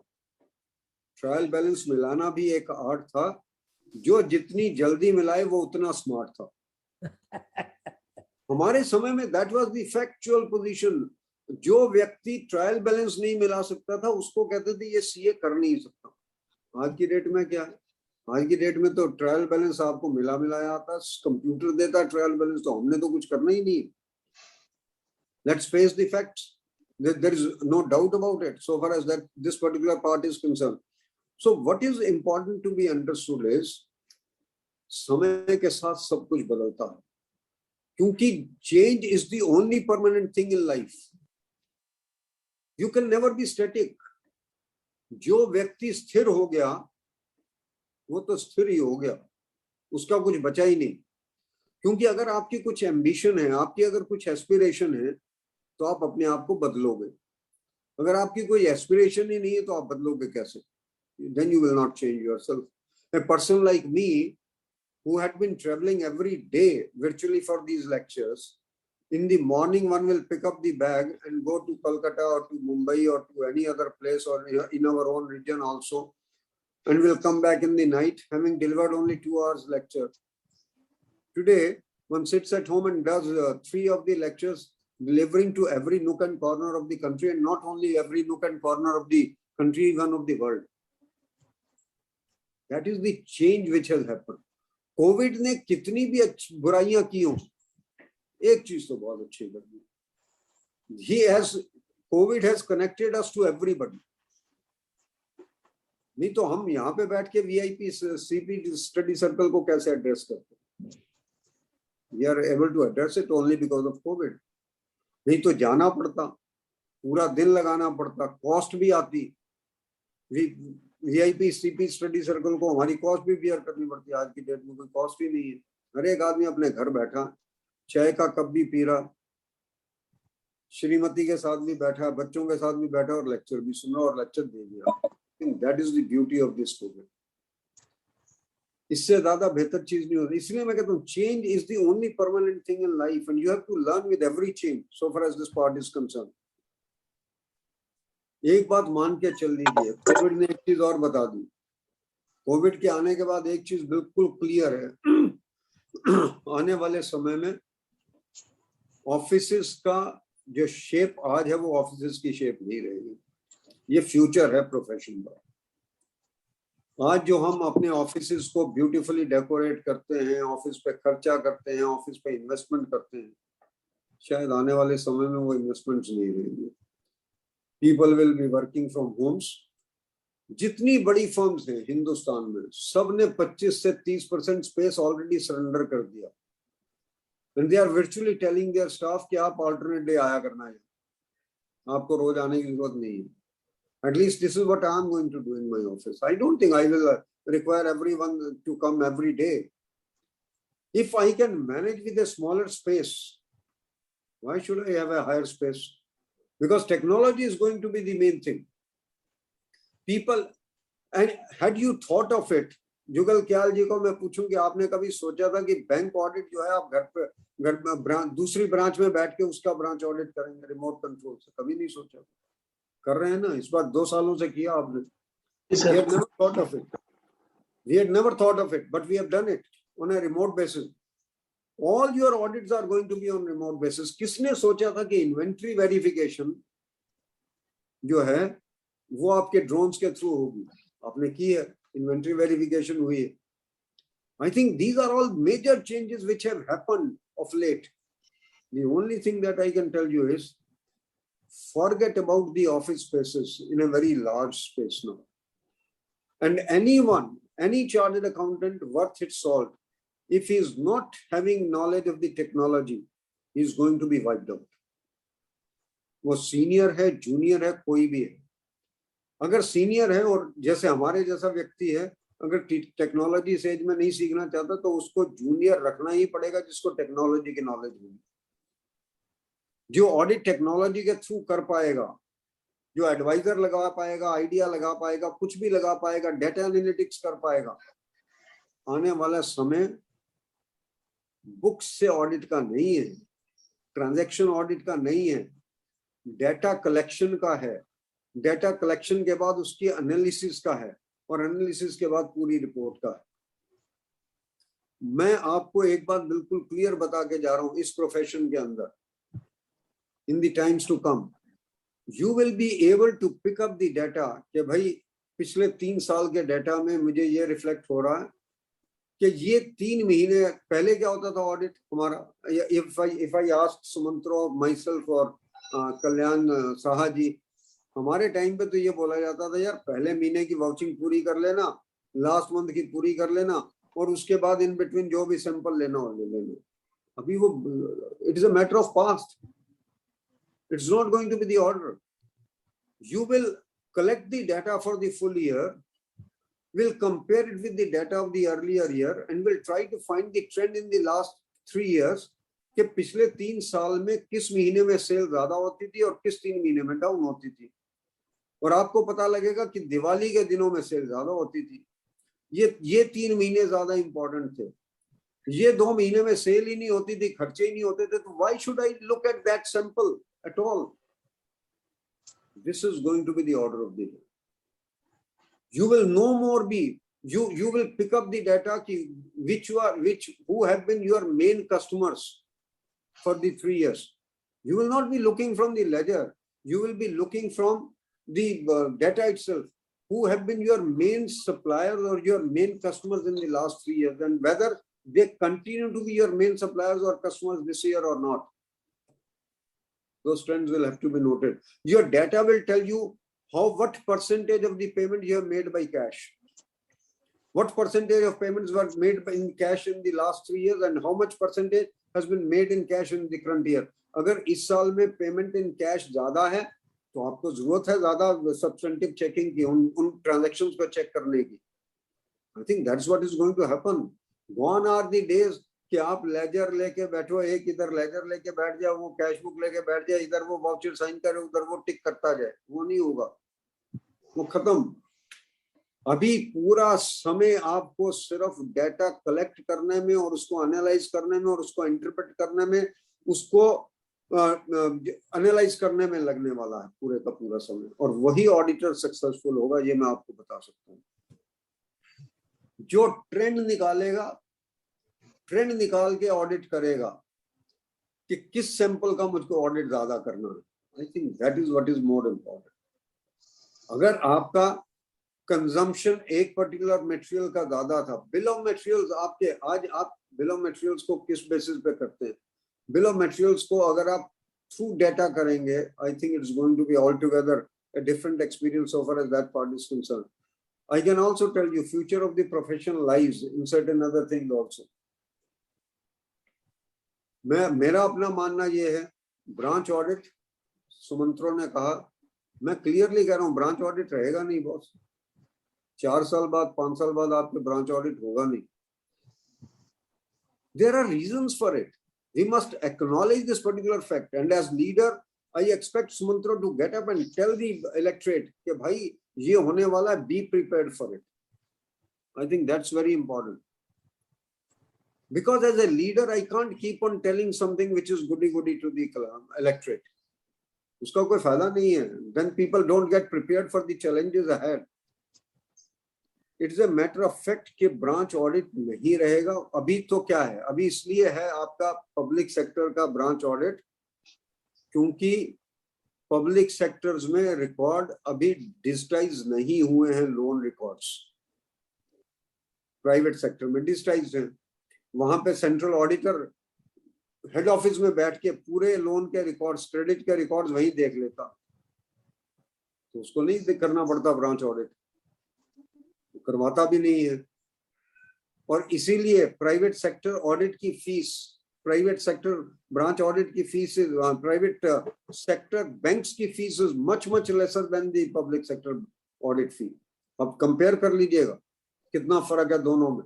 ट्रायल बैलेंस मिलाना भी एक आर्ट था. जो जितनी जल्दी मिलाए वो उतना स्मार्ट था. हमारे समय में that was the factual position. जो व्यक्ति ट्रायल बैलेंस नहीं मिला सकता था उसको कहते थे ये सीए कर नहीं सकता. आज की डेट में क्या है? आज की डेट में तो ट्रायल बैलेंस आपको मिलाया आता है, कंप्यूटर देता है ट्रायल बैलेंस, तो हमने तो कुछ करना ही नहीं. Let's face the facts. There is no doubt about it so far as that this particular part is concerned. So what is important to be understood is, समय के साथ सब कुछ बदलता है, क्योंकि change is the only permanent thing in life. You can never be static. जो व्यक्ति स्थिर हो गया वो तो स्थिर ही हो गया, उसका कुछ बचा ही नहीं. क्योंकि अगर आपकी कुछ एम्बिशन है, आपकी अगर कुछ एस्पिरेशन है, तो आप अपने आप को बदलोगे. अगर आपकी कोई एस्पिरेशन ही नहीं है तो आप बदलोगे कैसे? Then you will not change yourself. A person like me, who had been traveling every day virtually for these lectures, in the morning one will pick up the bag and go to Kolkata or to Mumbai or to any other place or in our own region also, and will come back in the night having delivered only 2 hours lecture. Today, one sits at home and does 3 of the lectures, delivering to every nook and corner of the country, and not only every nook and corner of the country, even of the world. That is the change which has happened. Covid ने कितनी भी बुराइयां की हो, एक चीज तो बहुत अच्छी लगी. COVID has connected us to everybody. नहीं तो हम यहाँ पे बैठ के VIP CP स्टडी सर्कल को कैसे एड्रेस करते? We are able to address it only because of COVID. नहीं तो जाना पड़ता, पूरा दिन लगाना पड़ता, कॉस्ट भी आती. VIP CP स्टडी सर्कल को हमारी कॉस्ट भी बियर करनी पड़ती है. आज की डेट में कोई कॉस्ट ही नहीं है. हर एक आदमी अपने घर बैठा, चाय का कप भी पी रहा, श्रीमती के साथ भी बैठा, बच्चों के साथ भी बैठा और लेक्चर भी सुन रहा और लेक्चर दे दिया. That is the beauty of this Covid. इससे ज्यादा बेहतर चीज नहीं होती. इसलिए मैं कहता हूँ change is the only permanent thing in life and you have to learn with every change so far as this part is concern. एक बात मान के चल लीजिए, कोविड ने एक चीज और बता दी. कोविड के आने के बाद एक चीज बिल्कुल क्लियर है, आने वाले समय में ऑफिसेस का जो शेप आज है वो ऑफिसेस की शेप नहीं रहेगी. ये फ्यूचर है प्रोफेशन का. आज जो हम अपने ऑफिसेस को ब्यूटीफुली डेकोरेट करते हैं, ऑफिस पे खर्चा करते हैं, ऑफिस पे इन्वेस्टमेंट करते हैं, शायद आने वाले समय में वो इन्वेस्टमेंट्स नहीं रहेंगे. People will be working from homes. जितनी बड़ी फर्म्स हैं हिंदुस्तान में, सब ने 25 से 30% स्पेस ऑलरेडी सरेंडर कर दिया। And they are virtually telling their staff कि आप alternate day आया करना है, आपको रोज आने की जरूरत नहीं है. At least this is what I am going to do in my office. I don't think I will require everyone to come every day. If I can manage with a smaller space, why should I have a higher space? Because technology is going to be the main thing. People, and had you thought of it, जुगल क्याल जी को मैं पूछूं कि आपने कभी सोचा था कि बैंक ऑडिट जो है आप घर दूसरी ब्रांच में बैठ के उसका ब्रांच ऑडिट करेंगे रिमोट कंट्रोल से? कभी नहीं सोचा. कर रहे हैं ना, इस बार 2 सालों से किया आपने. We had never thought of it. We had never thought of it, but we have done it on a remote basis. All your audits are going to be on remote basis. किसने सोचा था कि इन्वेंट्री वेरिफिकेशन जो है वो आपके ड्रोन्स के थ्रू होगी? आपने की है, इन्वेंट्री वेरिफिकेशन हुई है. I think these are all major changes which have happened of late. The only thing that I can tell you is forget about the office spaces in a very large space now. And anyone, any chartered accountant worth its salt, if he is not having knowledge of the technology, he is going to be wiped out. वो सीनियर है, जूनियर है, कोई भी है. अगर सीनियर है और जैसे हमारे जैसा व्यक्ति है, अगर टेक्नोलॉजी सेज में नहीं सीखना चाहता तो उसको जूनियर रखना ही पड़ेगा जिसको टेक्नोलॉजी की नॉलेज होगी. जो ऑडिट टेक्नोलॉजी के थ्रू कर पाएगा, जो एडवाइजर लगा पाएगा, आइडिया लगा पाएगा, कुछ भी लगा पाएगा, डेटा एनालिटिक्स कर पाएगा. आने वाला समय बुक्स से ऑडिट का नहीं है, ट्रांजैक्शन ऑडिट का नहीं है, डेटा कलेक्शन का है. डेटा कलेक्शन के बाद उसकी एनालिसिस का है और एनालिसिस के बाद पूरी रिपोर्ट का है. मैं आपको एक बात बिल्कुल क्लियर बता के जा रहा हूं, इस प्रोफेशन के अंदर in the times to come, you will be able to pick up the data कि भाई पिछले 3 साल के डाटा में मुझे ये रिफ्लेक्ट हो रहा है कि ये 3 महीने पहले क्या होता था ऑडिट हमारा. if I ask Sumantro, myself और कल्याण साहा जी, हमारे टाइम पे तो ये बोला जाता था यार पहले महीने की वाउचिंग पूरी कर लेना, लास्ट मंथ की पूरी कर लेना और उसके बाद इन बिटवीन जो भी सैंपल लेना हो ले लेना. अभी वो it is a matter of past. It's not going to be the order. You will collect the data for the full year, will compare it with the data of the earlier year and will try to find the trend in the last 3 years कि पिछले 3 साल में किस महीने में सेल ज्यादा होती थी और किस 3 महीने में डाउन होती थी. और आपको पता लगेगा कि दिवाली के दिनों में सेल ज्यादा होती थी. ये 3 महीने ज्यादा इंपॉर्टेंट थे. ये 2 महीने में सेल ही नहीं होती थी, खर्चे ही नहीं होते थे, तो why should I look at that sample at all? This is going to be the order of the day. You will no more be, you will pick up the data who have been your main customers for the 3 years. You will not be looking from the ledger. You will be looking from the data itself. Who have been your main suppliers or your main customers in the last 3 years, and whether they continue to be your main suppliers or customers this year or not. Those trends will have to be noted. Your data will tell you what percentage of the payment you have made by cash. What percentage of payments were made in cash in the last 3 years and how much percentage has been made in cash in the current year. अगर इस साल में पेमेंट इन कैश ज्यादा है तो आपको जरूरत है ज्यादा सब्सटेंटिव चेकिंग की, उन ट्रांजैक्शंस को चेक करने की. I think that's what is going to happen. Gone are the days कि आप लेजर लेके बैठो, एक इधर लेजर लेके बैठ जाओ, वो कैश बुक लेके बैठ जाए, इधर वो वाउचर साइन करे, उधर वो टिक करता जाए. वो नहीं होगा, वो खत्म. अभी पूरा समय आपको सिर्फ डेटा कलेक्ट करने में और उसको एनालाइज करने में और उसको इंटरप्रेट करने में, उसको एनालाइज करने में लगने वाला है पूरे का पूरा समय. और वही ऑडिटर सक्सेसफुल होगा, ये मैं आपको बता सकता हूँ. जो ट्रेंड निकालेगा, ट्रेंड निकाल के ऑडिट करेगा कि किस सैंपल का मुझको ऑडिट ज्यादा करना है. I think that is what is more important. अगर आपका कंजम्पशन एक पर्टिकुलर मटेरियल का ज्यादा था, बिल ऑफ मटेरियल्स आपके, आज आप बिल ऑफ मटेरियल्स को किस बेसिस पे करते हैं? बिल ऑफ मटेरियल्स को अगर आप थ्रू डेटा करेंगे, I think it's going to be all together a different experience so far as that part is concerned. I can also tell you future of the profession lies in certain other things also. मेरा अपना मानना ये है, ब्रांच ऑडिट, सुमंत्रो ने कहा, मैं क्लियरली कह रहा हूँ, ब्रांच ऑडिट रहेगा नहीं बॉस। 4 साल बाद 5 साल बाद आपके ब्रांच ऑडिट होगा नहीं। There are reasons for it. We must acknowledge this particular fact, and as leader I expect Sumantro to get up and tell the electorate कि भाई ये होने वाला है, be prepared for it. I think that's very important. Because as a leader, I can't keep on telling something which is goody-goody to the electorate. उसका कोई फायदा नहीं है. Then people don't get prepared for the challenges ahead. It's a matter of fact कि branch audit नहीं रहेगा. अभी तो क्या है? अभी इसलिए है आपका public sector का branch audit, क्योंकि public sectors में record अभी digitize नहीं हुए हैं loan records. Private sector में digitized हैं. वहां पे सेंट्रल ऑडिटर हेड ऑफिस में बैठ के पूरे लोन के रिकॉर्ड्स, क्रेडिट के रिकॉर्ड्स वही देख लेता, तो उसको नहीं करना पड़ता ब्रांच ऑडिट, करवाता भी नहीं है. और इसीलिए प्राइवेट सेक्टर ऑडिट की fees, private sector branch audit की फीस, प्राइवेट सेक्टर बैंक्स की fees is much lesser than the public sector audit fee. अब कंपेयर कर लीजिएगा कितना फर्क है दोनों में.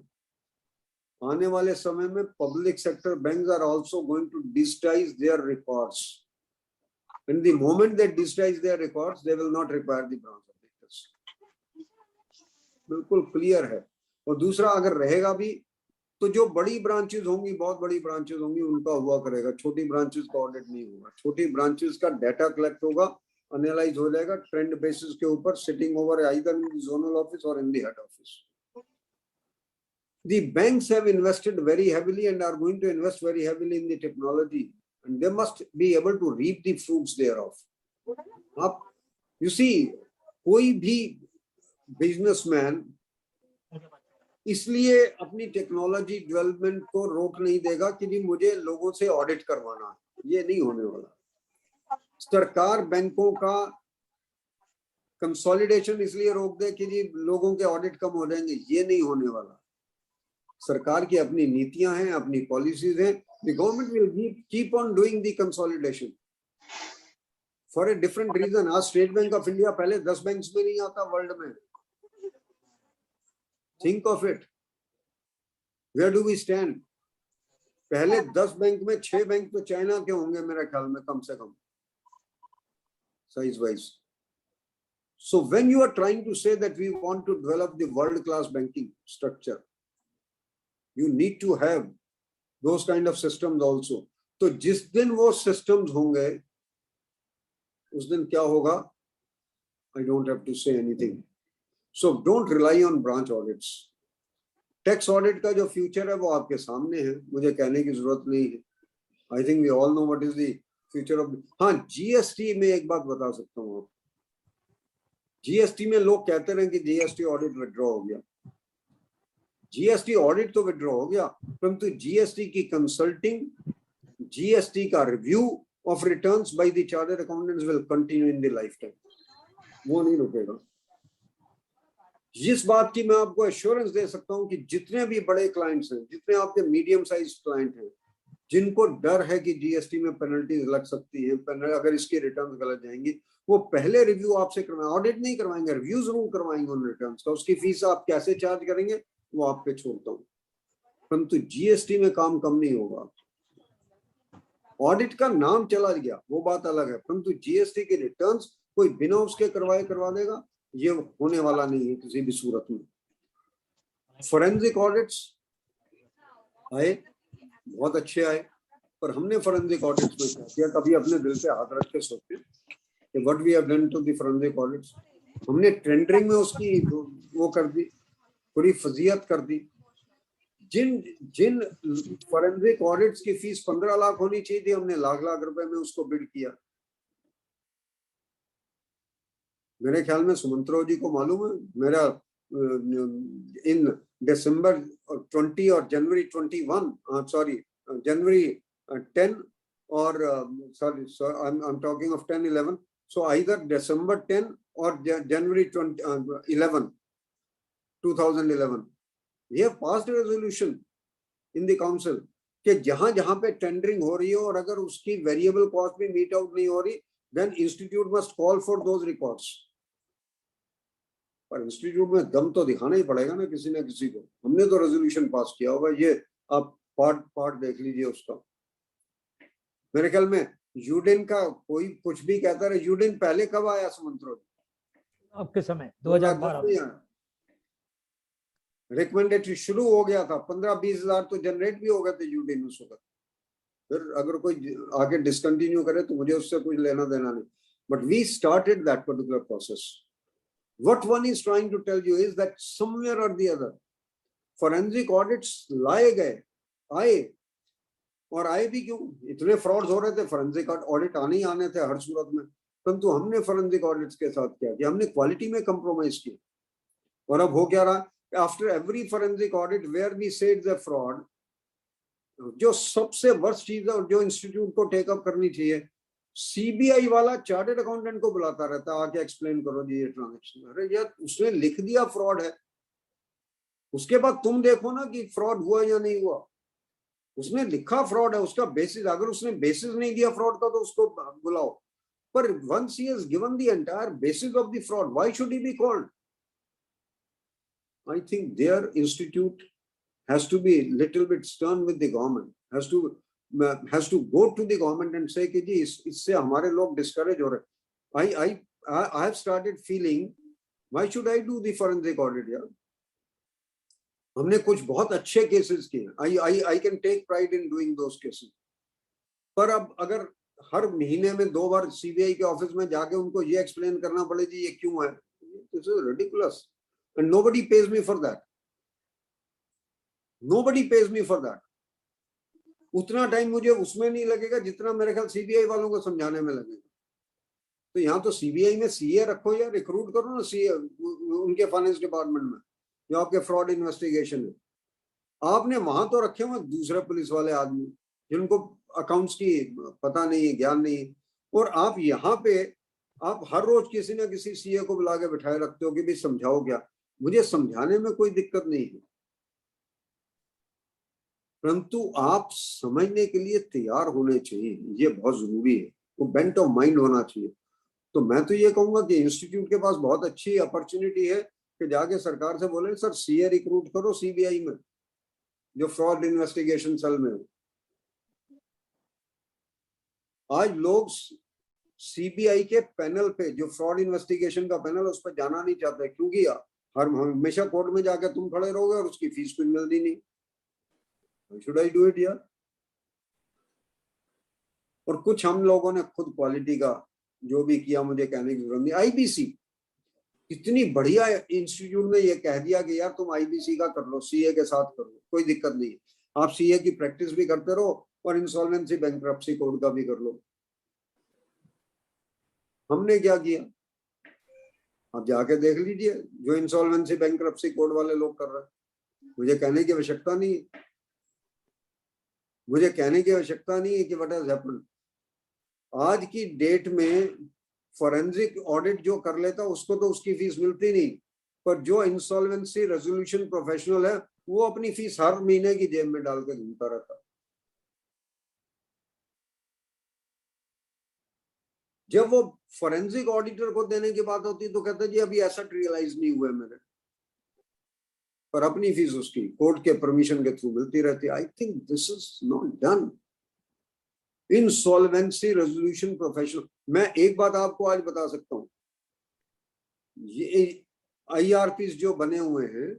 आने वाले समय में public sector banks are also going to digitise their records. In the moment they digitise their records, they will not require the branch auditors. बिल्कुल क्लियर है. और दूसरा, अगर रहेगा भी तो जो बड़ी ब्रांचेस होंगी, बहुत बड़ी ब्रांचेस होंगी, उनका हुआ करेगा. छोटी ब्रांचेस का ऑडिट नहीं होगा. छोटी ब्रांचेस का डाटा कलेक्ट होगा, एनालाइज हो जाएगा ट्रेंड बेसिस के ऊपर, sitting over either in the zonal office or in the head office. The banks have invested very heavily and are going to invest very heavily in the technology, and they must be able to reap the fruits thereof. You see, कोई भी बिजनेसमैन इसलिए अपनी टेक्नोलॉजी डेवलपमेंट को रोक नहीं देगा कि जी मुझे लोगों से ऑडिट करवाना है. ये नहीं होने वाला. सरकार बैंकों का कंसोलिडेशन इसलिए रोक दे कि जी लोगों के ऑडिट कम हो जाएंगे. ये नहीं होने वाला. सरकार की अपनी नीतियां हैं, अपनी पॉलिसीज हैं. The government will keep on doing the consolidation for a different reason. आज स्टेट बैंक ऑफ इंडिया पहले 10 बैंक्स में नहीं आता वर्ल्ड में. Think of it. Where do we stand? पहले 10 बैंक में 6 बैंक तो चाइना के होंगे मेरे ख्याल में, कम से कम size wise. So when you are trying to say that we want to develop the world class banking structure, you need to have those kind of systems also. तो जिस दिन वो systems होंगे, उस दिन क्या होगा? I don't have to say anything. So don't rely on branch audits. Tax audit का जो future है वो आपके सामने है, मुझे कहने की जरूरत नहीं है. I think we all know what is the future of. हाँ, GST में एक बात बता सकता हूँ आपको. GST में लोग कहते रहे कि GST ऑडिट विड्रॉ हो गया. GST ऑडिट तो विड्रॉ हो गया, परंतु GST की कंसल्टिंग, GST का review of returns by the chartered accountants will continue in the life time. वो नहीं रुकेगा. जिस बात की मैं आपको एश्योरेंस दे सकता हूं कि जितने भी बड़े क्लाइंट्स हैं, जितने आपके मीडियम साइज क्लाइंट हैं, जिनको डर है कि GST में पेनल्टीज लग सकती है अगर इसकी रिटर्न्स गलत जाएंगी, वो पहले रिव्यू आपसे करवाएंगे. ऑडिट नहीं करवाएंगे, रिव्यू जरूर करवाएंगे उन रिटर्न्स का. उसकी फीस आप कैसे चार्ज करेंगे वो आप पे छोड़ता हूं, परंतु GST में काम कम नहीं होगा. ऑडिट का नाम चला गया वो बात अलग है, परंतु GST के रिटर्न्स कोई बिना उसके करवा देगा, ये होने वाला नहीं है किसी भी सूरत में. फोरेंसिक ऑडिट्स आए, बहुत अच्छे आए, पर हमने फोरेंसिक ऑडिट्स में क्या किया? कभी अपने दिल पे हाथ रख के सोचे कि what we have done to the forensic audits. हमने टेंडरिंग में उसकी वो कर दी, पूरी फजीयत कर दी. जिन फोरेंसिक ऑडिट्स की फीस 15 लाख होनी चाहिए थी, हमने लाख रुपए में उसको बिड किया. मेरे ख्याल में सुमंत्रो जी को मालूम है, मेरा इन दिसंबर 20 और जनवरी 21, जनवरी 10 और sorry, I'm talking of 10-11. So either December 10 or January 11, 2011. We have passed a resolution in the council कि जहां जहां पे टेंडरिंग हो रही है और अगर उसकी वेरिएबल कॉस्ट भी मीट आउट नहीं हो रही, then institute must call for those records. पर इंस्टीट्यूट में दम तो दिखाना ही पड़ेगा ना किसी न किसी को. हमने तो रेजोल्यूशन पास किया होगा, ये आप पार्ट देख लीजिए उसका. मेरे ख्याल में यूडेन का कोई कुछ भी कहता रहे, यूडेन पहले कब आया सुमंत्रो? आपके समय 2012 में रिकमेंडेटरी शुरू हो गया था. 15-20 हजार तो जनरेट भी हो गए थे यूडेन उस वक्त. फिर अगर कोई आगे डिसकंटिन्यू करे तो मुझे उससे कुछ लेना देना नहीं. But we started that particular process. What one is trying to tell you is that somewhere or the other, forensic audits लाए गए, आए, और आए भी क्यों? इतने फ्रॉड्स हो रहे थे, फोरेंसिक ऑडिट आने ही आने थे हर सूरत में. परंतु हमने फोरेंसिक ऑडिट्स के साथ क्या किया? हमने क्वालिटी में कंप्रोमाइज किया. और अब हो क्या रहा? After every forensic audit where we said the fraud, जो सबसे वर्स्ट चीज है और जो इंस्टीट्यूट को टेकअप करनी चाहिए, सीबीआई वाला चार्टर्ड अकाउंटेंट को बुलाता रहता, आके एक्सप्लेन करो जी ये ट्रांजैक्शन. अरे यार, उसने लिख दिया फ्रॉड है, उसके बाद तुम देखो ना कि फ्रॉड हुआ या नहीं हुआ. उसने लिखा फ्रॉड है, उसका बेसिस, अगर उसने बेसिस नहीं दिया फ्रॉड का तो उसको बुलाओ. पर once he has given the entire basis of the fraud, why should he be called? I think their institute has to be little bit stern with the government, has to go to the government and say कि जी इससे हमारे लोग discourage हो रहे. I have started feeling, why should I do the forensic audit यार? हमने कुछ बहुत अच्छे cases किए. I can take pride in doing those cases. पर अब अगर हर महीने में 2 बार सीबीआई के ऑफिस में जाके उनको ये एक्सप्लेन करना पड़े जी ये क्यों है, this is ridiculous. And nobody pays me for that. Nobody pays me for that. उतना टाइम मुझे उसमें नहीं लगेगा जितना मेरे ख्याल सीबीआई वालों को समझाने में लगेगा. तो यहाँ तो सीबीआई में सीए रखो या रिक्रूट करो ना सीए उनके फाइनेंस डिपार्टमेंट में, जो आपके फ्रॉड इन्वेस्टिगेशन है. आपने वहां तो रखे हुए दूसरे पुलिस वाले आदमी जिनको अकाउंट्स की पता नहीं है, ज्ञान नहीं है, और आप यहाँ पे आप हर रोज किसी ना किसी सीए को बुला के बिठाए रखते हो कि भी समझाओ क्या. मुझे समझाने में कोई दिक्कत नहीं है, परंतु आप समझने के लिए तैयार होने चाहिए, ये बहुत जरूरी है. वो बेंट ऑफ माइंड होना चाहिए. तो मैं तो ये कहूंगा कि इंस्टीट्यूट के पास बहुत अच्छी अपॉर्चुनिटी है कि जाके सरकार से बोले सर सीए रिक्रूट करो सीबीआई में, जो फ्रॉड इन्वेस्टिगेशन सेल में हो. आज लोग सीबीआई के पैनल पे, जो फ्रॉड इन्वेस्टिगेशन का पैनल, उस पर जाना नहीं चाहते. क्योंकि हमेशा कोर्ट में जाके तुम खड़े रहोगे और उसकी फीस कुछ मिलती नहीं. Should I do it यार? और कुछ हम लोगों ने खुद क्वालिटी का जो भी किया, मुझे कहने की जरूरत नहीं. आईबीसी इतनी बढ़िया इंस्टीट्यूट ने ये कह दिया कि यार तुम आईबीसी का कर लो, सीए के साथ कर लो, कोई दिक्कत नहीं. आप सीए की प्रैक्टिस भी करते रहो और इंसॉल्वेंसी बैंक्रप्सी कोड का भी कर लो. हमने क्या किया आप जाके देख लीजिए, जो इंसॉल्वेंसी बैंक्रप्सी कोड वाले लोग कर रहे हैं. मुझे कहने की आवश्यकता नहीं है, मुझे कहने की आवश्यकता नहीं है कि व्हाट हैज हैपेंड. आज की डेट में फोरेंसिक ऑडिट जो कर लेता उसको तो उसकी फीस मिलती नहीं, पर जो इंसॉल्वेंसी रेजोल्यूशन प्रोफेशनल है वो अपनी फीस हर महीने की जेब में डाल के घूमता रहता. जब वो फोरेंसिक ऑडिटर को देने की बात होती तो कहता जी अभी एसेट रियलाइज नहीं हुए मेरे, पर अपनी फीस उसकी कोर्ट के परमिशन के थ्रू मिलती रहती. I think this is not done. Insolvency resolution professional, मैं एक बात आपको आज बता सकता हूं, ये आईआरपीस जो बने हुए हैं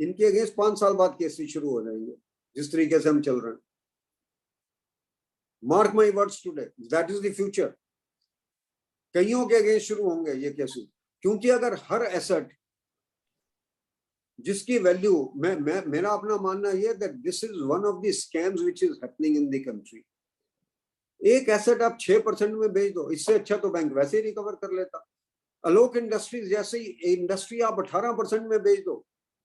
इनके अगेंस्ट 5 साल बाद केसेस शुरू हो जाएंगे जिस तरीके से हम चल रहे हैं. Mark my words today, that is the future. कईयों के अगेंस्ट शुरू होंगे ये केसेस, क्योंकि अगर हर एसेट जिसकी वैल्यू, मेरा अपना मानना ये that this is one of the scams which is happening in the country. एक एसेट आप 6% में बेच दो, इससे अच्छा तो बैंक वैसे ही रिकवर कर लेता. अलोक इंडस्ट्रीज जैसे इंडस्ट्री आप 18% में बेच दो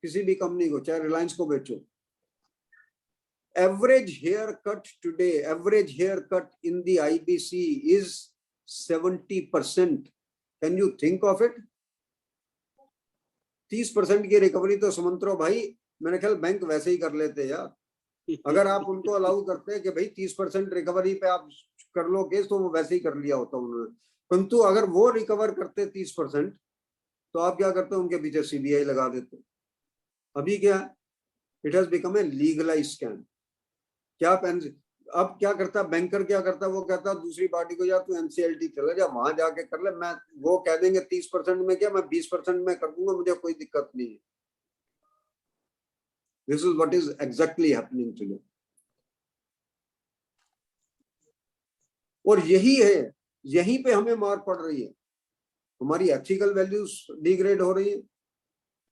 किसी भी कंपनी को, चाहे रिलायंस को बेचो. Average haircut today, average haircut in the IBC is 70%. Can you think of it? 30% की रिकवरी तो सुमंत्रो भाई मेरे ख्याल बैंक वैसे ही कर लेते यार। अगर आप उनको अलाउ करते हैं कि भाई 30% रिकवरी पे आप कर लो केस, तो वो वैसे ही कर लिया होता उन्होंने। परंतु अगर वो रिकवर करते 30%, तो आप क्या करते, उनके पीछे सीबीआई लगा देते। अभी क्या, it has become a legalised scam. क्या अब क्या करता बैंकर, क्या करता, वो कहता दूसरी पार्टी को, यार तू एनसीएलटी चला जा, वहां जाके कर ले, मैं वो कह देंगे 30% में क्या, मैं 20% में कर दूंगा, मुझे कोई दिक्कत नहीं है। This is what is exactly happening today. और यही है, यहीं पे हमें मार पड़ रही है, हमारी एथिकल वैल्यूज डिग्रेड हो रही है,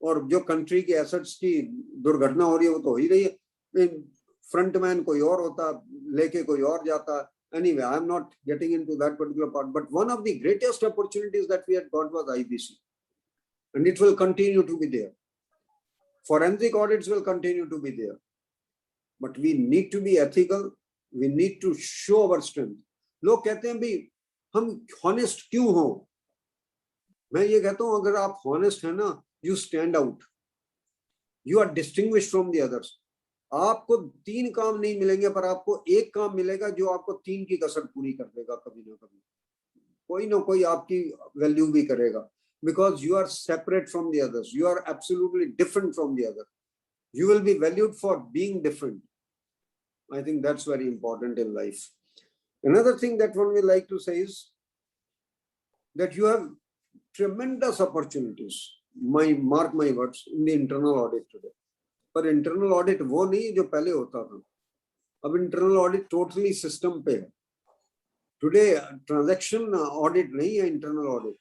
और जो कंट्री के एसेट्स की दुर्घटना हो रही है वो तो हो ही रही है। फ्रंटमैन कोई और होता, लेके कोई और जाता। Anyway, I am not getting into that particular part, but one of the greatest opportunities that we had got was IBC, and it will continue to be there. Forensic audits will continue to be there, but we need to be ethical. We need to show our strength. लोग कहते हैं भाई हम honest क्यों हो? मैं ये कहता हूं, अगर आप honest है ना, you stand out. You are distinguished from the others. आपको 3 काम नहीं मिलेंगे, पर आपको एक काम मिलेगा जो आपको 3 की कसर पूरी कर देगा। कभी ना कभी कोई ना कोई आपकी वैल्यू भी करेगा, because you are separate from the others, you are absolutely different from the other, you will be valued for being different. I think that's very important in life. Another thing that one will like to say is that you have tremendous opportunities, mark my words, in the internal audit today. पर इंटरनल ऑडिट वो नहीं जो पहले होता था। अब इंटरनल ऑडिट टोटली सिस्टम पे है। टुडे ट्रांजैक्शन ऑडिट नहीं है internal audit.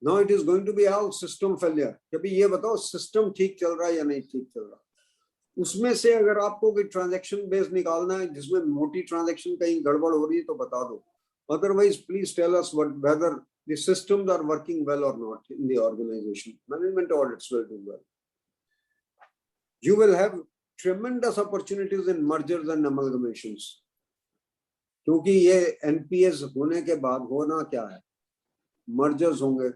Now it is going to be how system failure. कभी ये बताओ सिस्टम ठीक चल रहा है या नहीं ठीक चल रहा। उसमें से अगर आपको कोई ट्रांजैक्शन बेस निकालना है जिसमें मोटी ट्रांजैक्शन कहीं गड़बड़ हो रही है तो बता दो। Otherwise please tell us whether the systems are working well or not in the organization. Management audits will do well. You will have tremendous opportunities in mergers and amalgamations. क्योंकि ये एनपीएस होने के बाद होना क्या है, मर्जर्स होंगे,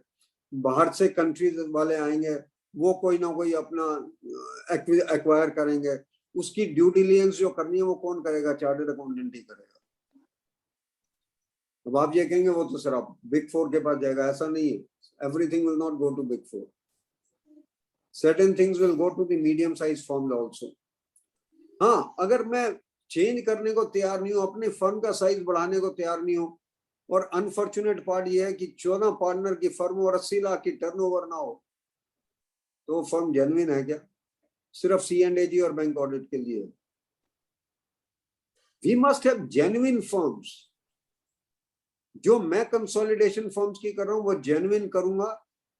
बाहर से कंट्रीज वाले आएंगे, वो कोई ना कोई अपना एक्वायर करेंगे, उसकी ड्यू डिलिजेंस जो करनी है वो कौन करेगा, चार्टर्ड अकाउंटेंट ही करेगा। अब आप ये कहेंगे वो तो सर आप बिग 4 के पास जाएगा, ऐसा नहीं है। Everything will not go to big 4. Certain things will go to the medium size firms also. हाँ, अगर मैं चेंज करने को तैयार नहीं हूँ, अपने फर्म का साइज बढ़ाने को तैयार नहीं हूँ, और अनफॉर्चुनेट पार्ट ये है कि 14 पार्टनर की फर्म और 80 लाख की टर्नओवर ना हो, तो फर्म जेन्युइन है क्या? सिर्फ C&AG और बैंक ऑडिट के लिए। We must have genuine firms. जो मैं कंसोलिडेशन फर्म्स की कर रहा हूँ वो जेन्युइन करूंगा,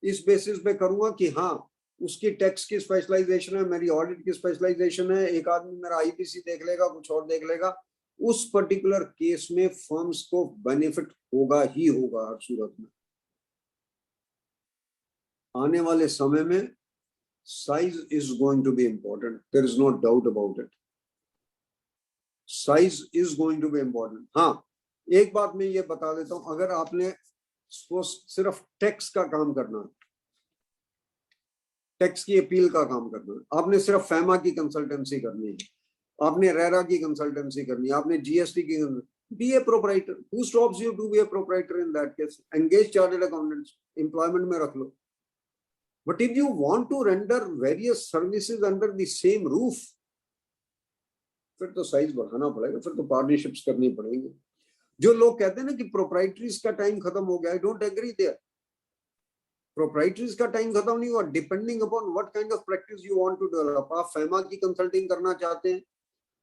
इस बेसिस पे करूंगा कि हाँ उसकी टैक्स की स्पेशलाइजेशन है, मेरी ऑडिट की स्पेशलाइजेशन है, एक आदमी मेरा आईपीसी देख लेगा, कुछ और देख लेगा, उस पर्टिकुलर केस में फर्म्स को बेनिफिट होगा ही होगा हर सूरत में। आने वाले समय में size is going to be important, there is no doubt about it. Size is going to be important. हाँ, एक बात मैं ये बता देता हूं, अगर आपने सिर्फ टैक्स का काम करना है, टैक्स की अपील का काम करना है, आपने सिर्फ फैमा की कंसल्टेंसी करनी है, आपने रेरा की कंसल्टेंसी करनी है, आपने जीएसटी की, be a proprietor. Who stops you to be a proprietor in that case? Engage chartered accountants, employment में रख लो। But if you want to render various services under the same roof, फिर तो साइज बढ़ाना पड़ेगा, फिर तो पार्टनरशिप्स करनी पड़ेंगी। जो लोग कहते हैं ना कि प्रोप्राइटरीज का टाइम खत्म हो गया, I don't agree there. Proprietaries का टाइम खत्म नहीं हुआ, depending upon what kind of practice you want to develop. आप फैमा की कंसल्टिंग करना चाहते हैं,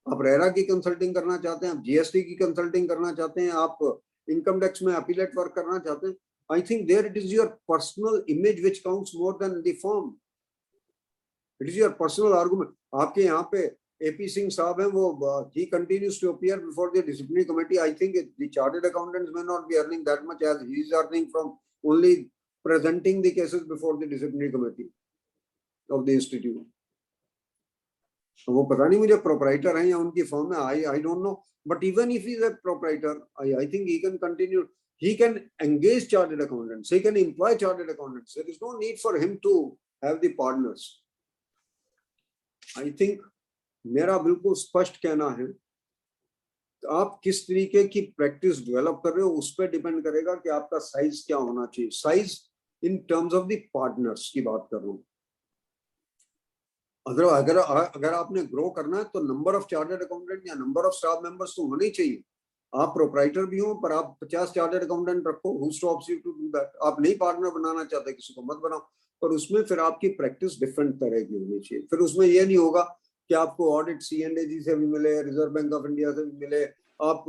आप रेरा की कंसल्टिंग करना चाहते हैं, आप जीएसटी की कंसल्टिंग करना चाहते हैं, आप इनकम टैक्स में अपीलेट वर्क करना चाहते हैं, I think there it is your personal image which counts more than the firm. It is your personal argument. आपके यहाँ पे AP Singh साहब हैं, वो he continues to appear before the disciplinary committee. I think the chartered accountants may not be earning that much as he is earning from only presenting the cases before the disciplinary committee of the institute. वो पता नहीं मुझे proprietor हैं या उनकी firm है, I don't know. But even if he is a proprietor, I think he can continue. He can engage chartered accountants. He can employ chartered accountants. There is no need for him to have the partners. I think मेरा बिल्कुल स्पष्ट कहना है, आप किस तरीके की प्रैक्टिस डेवलप कर रहे हो उस पर डिपेंड करेगा कि आपका साइज क्या होना चाहिए. Size in terms of the partners की बात कर रहा हूं. अगर आपने ग्रो करना है तो नंबर ऑफ चार्टर्ड अकाउंटेंट या नंबर ऑफ स्टाफ मेंबर्स तो होने चाहिए. आप प्रोप्राइटर भी हो पर आप 50 चार्टर्ड अकाउंटेंट रखो, who stops you to do that. आप नहीं पार्टनर बनाना चाहते, किसी को मत बनाओ, पर उसमें फिर आपकी प्रैक्टिस डिफरेंट तरह की होनी चाहिए. फिर उसमें यह नहीं होगा कि आपको ऑडिट C&AG से भी मिले, रिजर्व बैंक ऑफ इंडिया से भी मिले, आप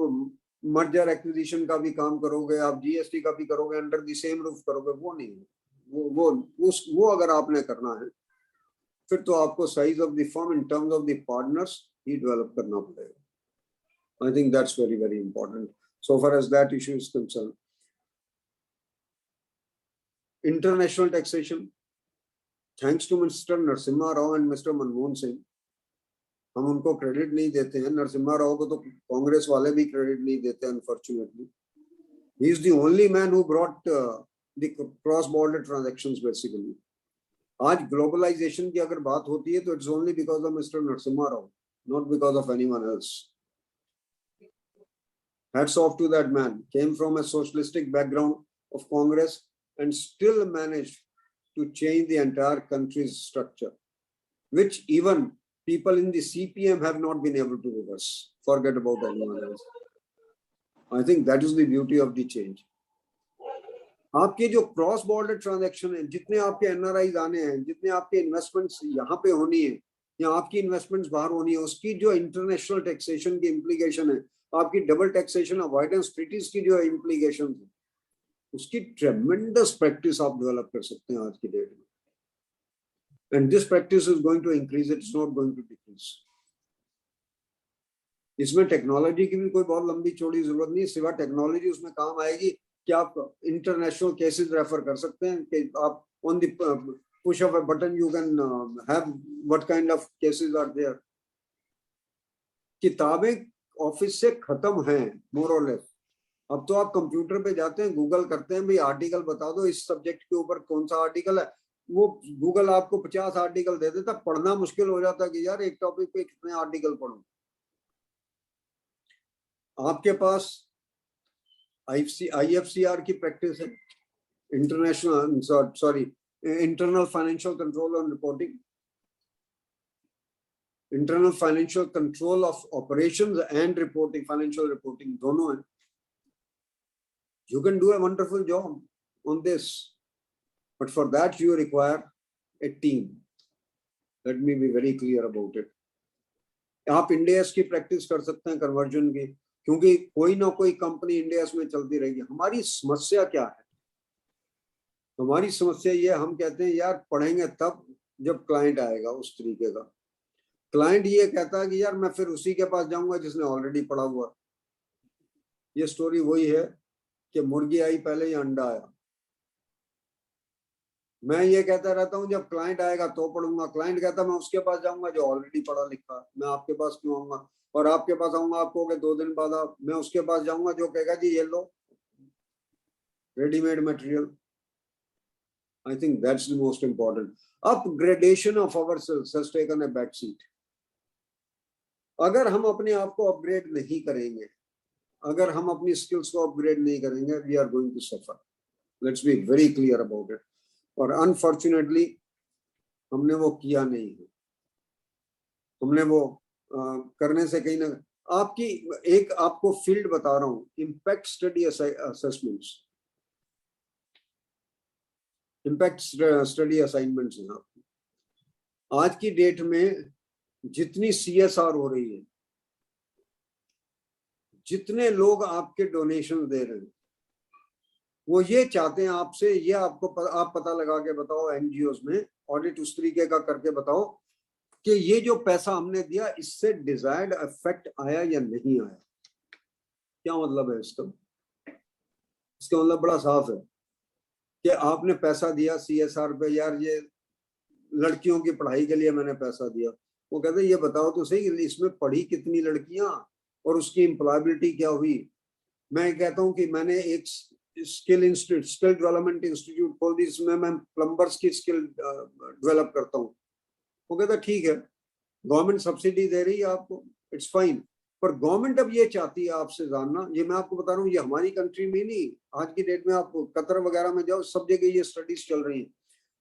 मर्जर एक्विजिशन का भी काम करोगे, आप GST का भी करोगे, अंडर द सेम रूफ करोगे. वो नहीं, वो अगर आपने करना है फिर तो आपको size of the firm in terms of the partners he develop करना पड़ेगा. I think that's very, very important. So far as that issue is concerned. International taxation. Thanks to Mr. Narasimha Rao and Mr. Manmohan Singh. हम उनको क्रेडिट नहीं देते हैं. नरसिम्हा राव को तो कांग्रेस वाले भी क्रेडिट नहीं देते, unfortunately. He is the only man who brought the cross-border transactions basically. आज ग्लोबलाइजेशन की अगर बात होती है तो it's only because of mister Narasimha Rao, not because of anyone else. Hats off to that man. Came from a socialistic background of Congress and still managed to change the entire country's structure, which even people in the CPM have not been able to reverse. Forget about anyone else. I think that is the beauty of the change. आपके जो क्रॉस बॉर्डर ट्रांजैक्शन है, जितने आपके NRIs आने हैं, जितने आपके इन्वेस्टमेंट्स यहाँ पे होनी है या आपकी इन्वेस्टमेंट्स बाहर होनी है, उसकी जो इंटरनेशनल टैक्सेशन की इम्प्लीकेशन है, आपकी डबल टैक्सेशन अवॉइडेंस ट्रीटीज की जो इम्प्लीकेशन है, उसकी ट्रेमेंडस प्रैक्टिस आप डेवलप कर सकते हैं आज की डेट में. And this practice is going to increase, it's not going to decrease. इसमें टेक्नोलॉजी की भी कोई बहुत लंबी चौड़ी जरूरत नहीं, सिवा टेक्नोलॉजी उसमें काम आएगी कि आप इंटरनेशनल केसेस रेफर कर सकते हैं कि आप on the push of a button you can have what kind of cases are there. किताबें ऑफिस से खत्म हैं मोर और लेस. अब तो आप कंप्यूटर पे जाते हैं, गूगल करते हैं, भाई आर्टिकल बता दो इस सब्जेक्ट के ऊपर कौन सा आर्टिकल है. वो गूगल आपको 50 आर्टिकल दे देता. पढ़ना मुश्किल हो जाता कि यार एक टॉपिक पे कितने आर्टिकल पढ़ूं. आपके पास IFCR की प्रैक्टिस है, internal financial control and reporting, internal financial control of operations and reporting, financial reporting दोनों है. You can do a wonderful job on this, but for that you require a team. Let me be very clear about it. आप इंडियास की प्रैक्टिस कर सकते हैं, कन्वर्जन की, क्योंकि कोई ना कोई कंपनी इंडियास में चलती रहेगी. हमारी समस्या क्या है? हमारी समस्या ये, हम कहते हैं यार पढ़ेंगे तब जब क्लाइंट आएगा. उस तरीके का क्लाइंट ये कहता है कि यार मैं फिर उसी के पास जाऊंगा जिसने ऑलरेडी पढ़ा हुआ. ये स्टोरी वही है कि मुर्गी आई पहले या अंडा आया. मैं ये कहता रहता हूँ जब क्लाइंट आएगा तो पढ़ूंगा. क्लाइंट कहता मैं उसके पास जाऊंगा जो ऑलरेडी पढ़ा लिखा. मैं आपके पास क्यों आऊंगा? और आपके पास आऊंगा, आप कहोगे 2 दिन बाद आप, मैं उसके पास जाऊंगा जो कहेगा जी ये लो readymade material. I think that's the most important. Upgradation of ourselves has taken a back seat. अगर हम अपने आप को अपग्रेड नहीं करेंगे, अगर हम अपनी स्किल्स को अपग्रेड नहीं करेंगे, we are going to suffer. Let's be very clear about it. और अनफॉर्चुनेटली हमने वो किया नहीं है. हमने वो करने से कहीं ना, आपकी एक आपको फील्ड बता रहा हूं, impact study assessments, impact study assignments हैं. आज की डेट में जितनी CSR हो रही है, जितने लोग आपके डोनेशन दे रहे हैं, वो ये चाहते हैं आपसे, ये आपको आप पता लगा के बताओ, NGOs में ऑडिट उस तरीके का करके बताओ कि ये जो पैसा हमने दिया इससे डिजायर्ड इफेक्ट आया या नहीं आया. क्या मतलब है इसका? इसका मतलब बड़ा साफ है कि आपने पैसा दिया CSR पे, यार ये लड़कियों की पढ़ाई के लिए मैंने पैसा दिया. वो कहते ये बताओ तो सही इसमें पढ़ी कितनी लड़कियां और उसकी एम्प्लॉयबिलिटी क्या हुई. मैं कहता हूं कि मैंने skill institute, skill development institute खोल दी, इसमें मैं प्लम्बर्स की स्किल डेवलप करता हूँ। वो कहता ठीक है, गवर्नमेंट सब्सिडी दे रही है आपको, इट्स फाइन, पर गवर्नमेंट अब ये चाहती है आपसे जानना, ये मैं आपको बता रहा हूँ, ये हमारी कंट्री में नहीं, आज की डेट में आप कतर वगैरह में जाओ, सब जगह ये स्टडीज चल रही है।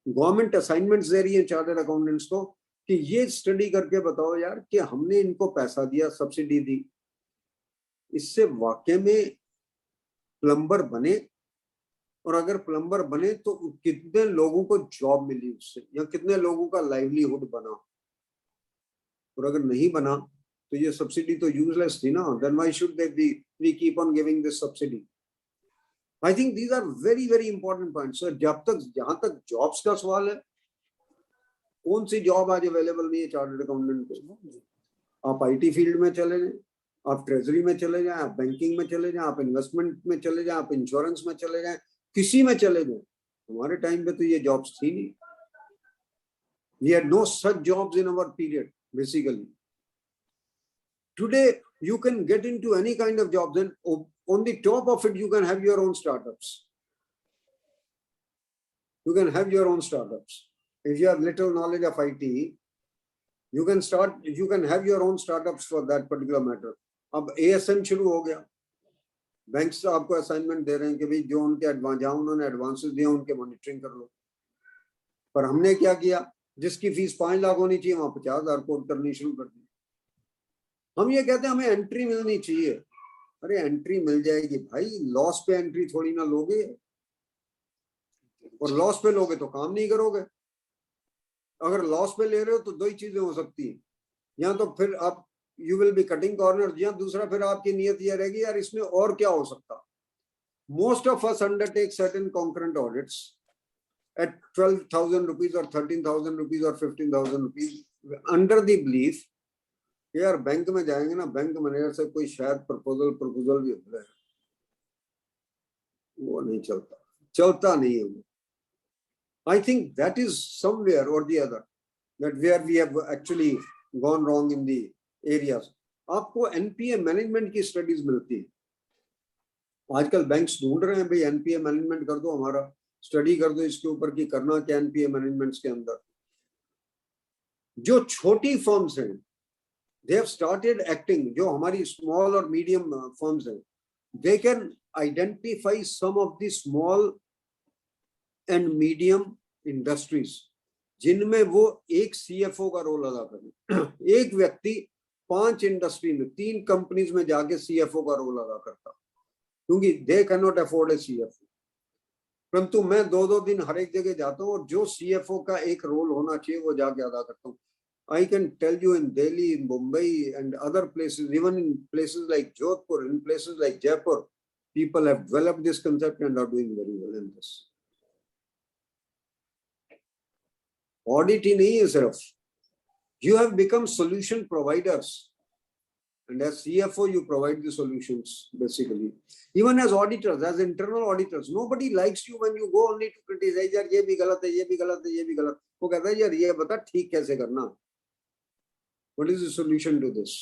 गवर्नमेंट असाइनमेंट्स दे रही है चार्टर्ड अकाउंटेंट्स को कि ये स्टडी करके बताओ यार कि हमने इनको पैसा दिया, सब्सिडी दी, इससे वाकई में प्लम्बर बने, और अगर प्लम्बर बने तो कितने लोगों को जॉब मिली उससे, या कितने लोगों का लाइवलीहुड बना, और अगर नहीं बना तो ये सब्सिडी तो यूजलेस थी ना, then why should they be we keep on giving this subsidy. I think these are very very important points. जब तक, जहां तक जॉब्स का सवाल है, कौन सी जॉब आज अवेलेबल नहीं है चार्टर्ड अकाउंटेंट को? आप आईटी फील्ड में चले जाएं, आप ट्रेजरी में चले जाएं, आप बैंकिंग में चले जाएं, आप इन्वेस्टमेंट में चले जाएं, आप इंश्योरेंस में चले जाएं, किसी में चले जाएं, हमारे टाइम पे तो ये जॉब्स थी नहीं। We had no such jobs in our period basically. Today, you can get into any kind of jobs, and on the top of it, you can have your own startups. You can have your own startups. If you have little knowledge of IT, you can start, you can have your own startups for that particular matter. अब ASM शुरू हो गया, बैंक्स आपको असाइनमेंट दे रहे हैं कि भाई जो उनके जहाँ उन्होंने एडवांसेस दिए उनके मॉनिटरिंग कर लो। पर हमने क्या किया, जिसकी फीस 5 लाख होनी चाहिए वहां 50,000 कोट करनी शुरू कर दी। हम ये कहते हैं हमें एंट्री मिलनी चाहिए। अरे एंट्री मिल जाएगी भाई, लॉस पे एंट्री थोड़ी ना लोगे, और लॉस पे लोगे तो काम नहीं करोगे। अगर लॉस पे ले रहे हो तो दो ही चीजें हो सकती है, या तो फिर आप you will B cutting corner, या दूसरा फिर आपकी नियत ये रहेगी यार इसमें और क्या हो सकता। Most of us undertake certain concurrent audits at 12,000 rupees और 13,000 रुपीज और 15,000 रुपीज अंडर द बिलीफ यार बैंक में जाएंगे ना, बैंक मैनेजर से कोई शायद प्रपोजल भी हो, वो नहीं चलता नहीं है वो। I think that is somewhere or the other that where we have actually gone wrong in the areas. आपको एनपीए मैनेजमेंट की स्टडीज मिलती है, आजकल बैंक्स ढूंढ रहे हैं भाई एनपीए मैनेजमेंट कर दो, हमारा स्टडी कर दो इसके ऊपर कि करना क्या एनपीए मैनेजमेंट के अंदर। जो छोटी फर्म्स हैं they have started acting, जो हमारी स्मॉल और मीडियम फर्म्स हैं, they can identify some of the small and medium industries जिनमें वो एक सीएफओ का रोल अदा करें। एक व्यक्ति 5 इंडस्ट्री में 3 कंपनीज में जाके सीएफओ का रोल अदा करता, क्योंकि they cannot afford a CFO। परंतु मैं 2-2 दिन हर एक जगह जाता हूँ और जो सीएफओ का एक रोल होना चाहिए वो जाके अदा करता हूँ। I can tell you in Delhi, in Mumbai and other places, even in places like Jodhpur, in places like Jaipur, people have developed this concept and are doing very well in this. Audit ही नहीं है सिर्फ, you have become solution providers, and as CFO you provide the solutions basically. Even as auditors, as internal auditors, nobody likes you when you go only to criticize यार ये भी गलत है, ये भी गलत है, ये भी गलत। वो कहता है यार ये बता ठीक कैसे करना। What is the solution to this?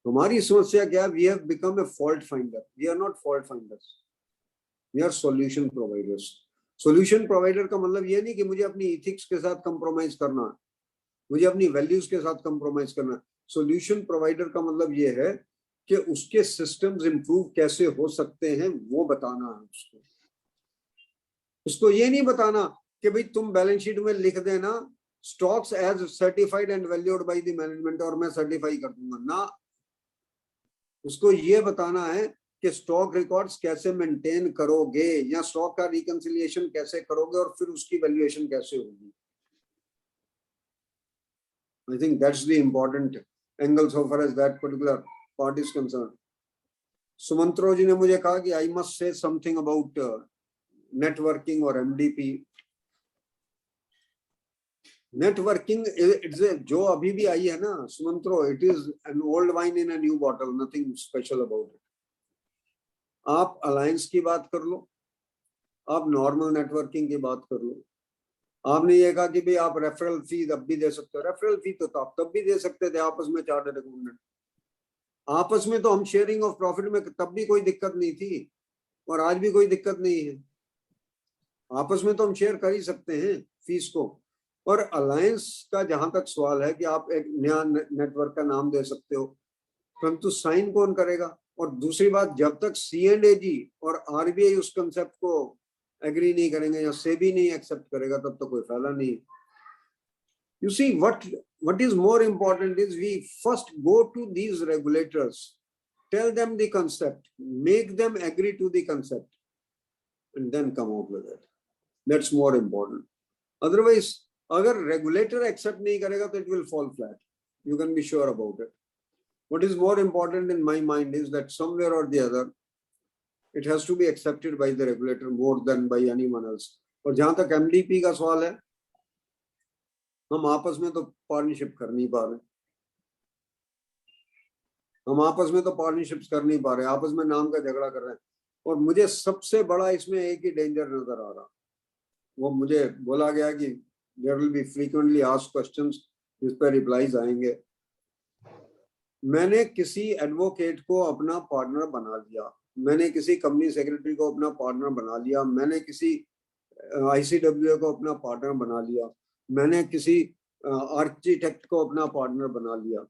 हमारी समस्या क्या है? We have become a fault finder. We are not fault finders. We are solution providers. Solution provider का मतलब ये नहीं कि मुझे अपनी ethics के साथ compromise करना है, मुझे अपनी values के साथ compromise करना है। Solution provider का मतलब ये है कि उसके systems improve कैसे हो सकते हैं वो बताना है उसको। उसको ये नहीं बताना कि भाई तुम बैलेंस शीट में लिख देना stocks as certified and valued by the management और मैं सर्टिफाई कर दूंगा ना। उसको ये बताना है कि स्टॉक रिकॉर्ड्स कैसे मेंटेन करोगे, या स्टॉक का रिकंसिलिएशन कैसे करोगे, और फिर उसकी वैल्यूएशन कैसे होगी। I think that's the important angle so far as that particular part is concerned. सुमंत्रो जी ने मुझे कहा कि I must say something about networking और MDP। नेटवर्किंग जो अभी भी आई है ना Sumantro, it is an old wine in a new bottle, nothing special about it. आप अलायंस की बात कर लो, आप नॉर्मल नेटवर्किंग की बात कर लो। आपने ये कहा कि भाई आप रेफरल फी अब भी दे सकते हो, रेफरल फी तो आप तब भी दे सकते थे आपस में चार्टर्ड अकाउंटेंट। आपस में तो हम शेयरिंग ऑफ प्रॉफिट में तब भी कोई दिक्कत नहीं थी, और आज भी कोई दिक्कत नहीं है, आपस में तो हम शेयर कर ही सकते हैं फीस को। और अलायंस का जहां तक सवाल है कि आप एक नया नेटवर्क का नाम दे सकते हो, परंतु साइन कौन करेगा? और दूसरी बात, जब तक C&AG और RBI उस कंसेप्ट को एग्री नहीं करेंगे या सेबी नहीं एक्सेप्ट करेगा, तब तक कोई फायदा नहीं। You see, what is more important is we first go to these regulators, tell them the concept, make them agree to the concept, and then come out with it. That's more important. Otherwise, अगर regulator accept नहीं करेगा तो it will fall flat. You can be sure about it. What is more important in my mind is that somewhere or the other, it has to be accepted by the regulator more than by anyone else. और जहां तक MDP का सवाल है, हम आपस में तो पार्टनरशिप कर नहीं पा रहे, हम आपस में तो पार्टनरशिप्स कर नहीं पा रहे, आपस में नाम का झगड़ा कर रहे हैं। और मुझे सबसे बड़ा इसमें एक ही डेंजर नजर आ रहा, वो मुझे बोला गया कि there will be frequently asked questions, जिस पर रिप्लाईज आएंगे। मैंने किसी एडवोकेट को अपना पार्टनर बना लिया, मैंने किसी कंपनी सेक्रेटरी को अपना पार्टनर बना लिया, मैंने किसी ICWA को अपना पार्टनर बना लिया, मैंने किसी आर्किटेक्ट को अपना पार्टनर बना लिया।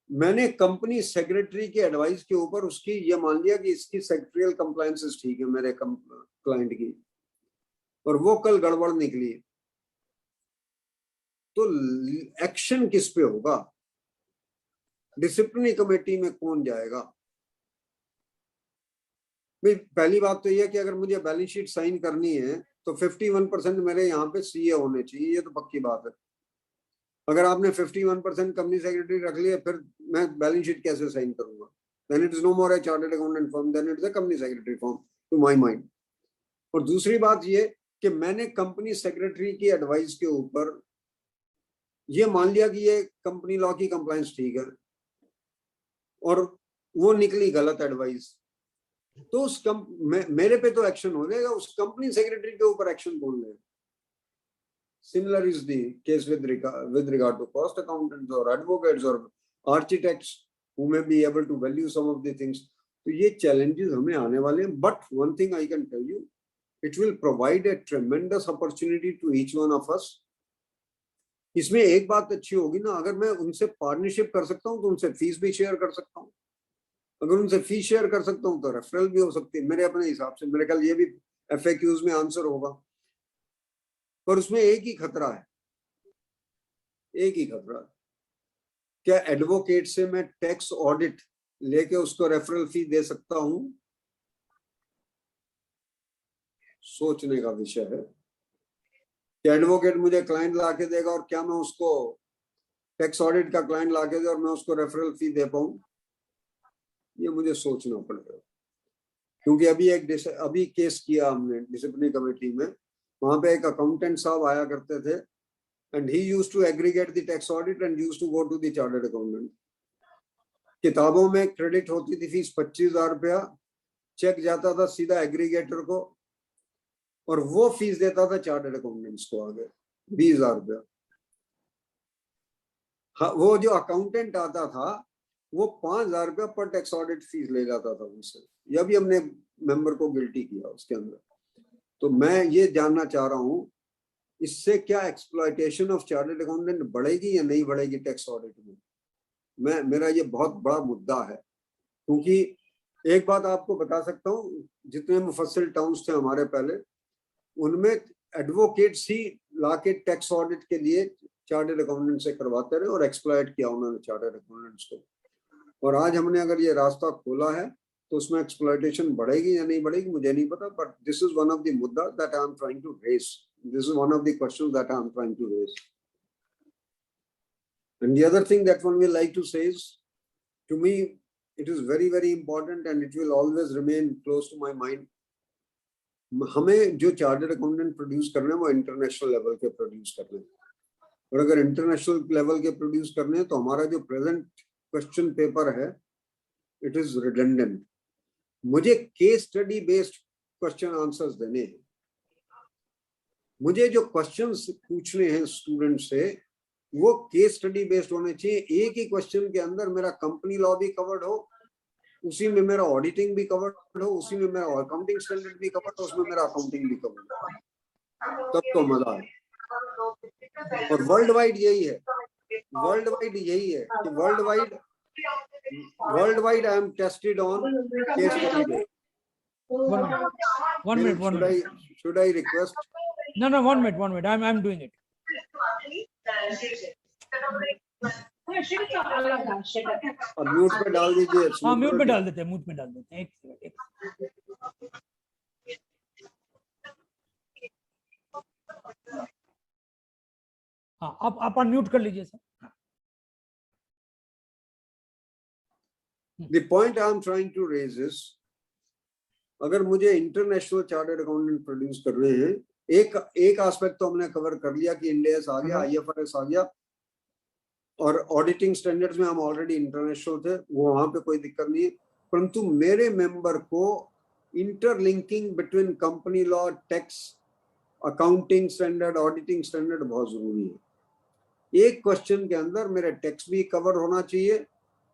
मैंने कंपनी सेक्रेटरी के एडवाइस के ऊपर उसकी ये मान लिया कि इसकी सेक्रेटरियल कंप्लायंसेस ठीक है मेरे क्लाइंट की, और वो कल गड़बड़ निकली, तो एक्शन किस पे होगा? डिसिप्लिनरी कमेटी में कौन जाएगा? भाई पहली बात तो यह कि अगर मुझे बैलेंस शीट साइन करनी है तो 51% मेरे यहाँ पे CA होने चाहिए, ये तो पक्की बात है। अगर आपने 51% कंपनी सेक्रेटरी रख लिया, फिर मैं बैलेंस शीट कैसे साइन करूंगा? Then it is no more a chartered accountant firm, then it is a company secretary firm to my mind. और दूसरी बात ये कि मैंने कंपनी सेक्रेटरी की एडवाइस के ऊपर ये मान लिया कि ये कंपनी लॉ की कंप्लायंस ठीक है, और वो निकली गलत एडवाइस, तो उस मेरे पे तो एक्शन हो जाएगा, उस कंपनी सेक्रेटरी के ऊपर एक्शन कौन लेगा? Similar is the case with regard to cost accountants or advocates or architects who may be able to value some of the things. तो ये challenges हमें आने वाले हैं, but one thing I can tell you, it will provide a tremendous opportunity to each one of us. इसमें एक बात अच्छी होगी ना, अगर मैं उनसे पार्टनरशिप कर सकता हूँ तो उनसे फीस भी शेयर कर सकता हूँ, अगर उनसे फीस शेयर कर सकता हूँ तो रेफरल भी हो सकती है मेरे अपने हिसाब से। मेरे ख्याल ये भी FAQs में आंसर होगा, पर उसमें एक ही खतरा है, एक ही खतरा है। क्या एडवोकेट से मैं टैक्स ऑडिट लेके उसको रेफरल फी दे सकता हूं? सोचने का विषय है। क्या एडवोकेट मुझे क्लाइंट ला के देगा और क्या मैं उसको टैक्स ऑडिट का क्लाइंट ला के दे और मैं उसको रेफरल फी दे पाऊं? ये मुझे सोचना पड़ेगा, क्योंकि अभी केस किया हमने डिसिप्लिनरी कमेटी में, वहां पे एक अकाउंटेंट साहब आया करते थे, and he used to aggregate the tax audit and used to go to the chartered accountant. किताबों में क्रेडिट होती थी फीस 25,000 रुपया, चेक जाता था सीधा एग्रीगेटर को, और वो फीस देता था चार्टर्ड अकाउंटेंट्स को आगे 20,000 रुपया। हाँ, वो जो अकाउंटेंट आता था वो 5,000 रुपया पर टैक्स ऑडिट फीस ले जाता था उनसे। यह भी हमने मेंबर को गिल्टी किया उसके अंदर। तो मैं ये जानना चाह रहा हूं, इससे क्या एक्सप्लॉयटेशन ऑफ चार्टर्ड अकाउंटेंट बढ़ेगी या नहीं बढ़ेगी टैक्स ऑडिट में? मेरा ये बहुत बड़ा मुद्दा है, क्योंकि एक बात आपको बता सकता हूं, जितने मुफस्सिल टाउन्स थे हमारे पहले, उनमें एडवोकेट्स ही लाके टैक्स ऑडिट के लिए चार्टर्ड अकाउंटेंट से करवाते रहे और एक्सप्लॉयट किया उन्होंने चार्टर्ड अकाउंटेंट्स को। और आज हमने अगर ये रास्ता खोला है तो उसमें एक्सप्लॉयटेशन बढ़ेगी या नहीं बढ़ेगी मुझे नहीं पता, but this is one of the मुद्दा that I am trying to raise, this is one of the questions that I am trying to raise. And the other thing that one will like to say is, to me it is very very important and it will always remain close to my mind. हमें जो चार्टर्ड अकाउंटेंट प्रोड्यूस करने हैं वो इंटरनेशनल लेवल के प्रोड्यूस करने हैं, और अगर इंटरनेशनल लेवल के प्रोड्यूस करने हैं तो हमारा जो प्रेजेंट क्वेश्चन पेपर है इट इज रिडंडेंट। मुझे case study based question answers देने हैं, मुझे जो क्वेश्चंस पूछने हैं स्टूडेंट से वो केस स्टडी बेस्ड होने चाहिए। एक ही क्वेश्चन के अंदर मेरा कंपनी लॉ भी कवर्ड हो, उसी में मेरा ऑडिटिंग भी कवर्ड हो, उसी में मेरा अकाउंटिंग स्टैंडर्ड भी कवर्ड हो, उसमें मेरा अकाउंटिंग भी कवर्ड हो, तब तो मजा है। और वर्ल्ड वाइड यही है, वर्ल्ड वाइड यही है कि world wide I am tested on case study. One minute. Should I request? No, 1 minute. I'm doing it. और म्यूट पे डाल दीजिए। हाँ, म्यूट में डाल देते हैं, एक मिनट। हाँ, आप अनम्यूट कर लीजिए sir. The point I am trying to raise is, अगर मुझे इंटरनेशनल चार्टर्ड अकाउंटेंट प्रोड्यूस कर रहे हैं, एक एस्पेक्ट तो हमने कवर कर लिया कि इंडियस आ गया, IFRS आ गया, और ऑडिटिंग स्टैंडर्ड्स में हम ऑलरेडी इंटरनेशनल थे, वो वहां पे कोई दिक्कत नहीं है। परंतु मेरे मेंबर को interlinking between company law, tax, accounting standard, auditing standard बहुत जरूरी है। एक क्वेश्चन के अंदर मेरा टैक्स भी कवर होना चाहिए,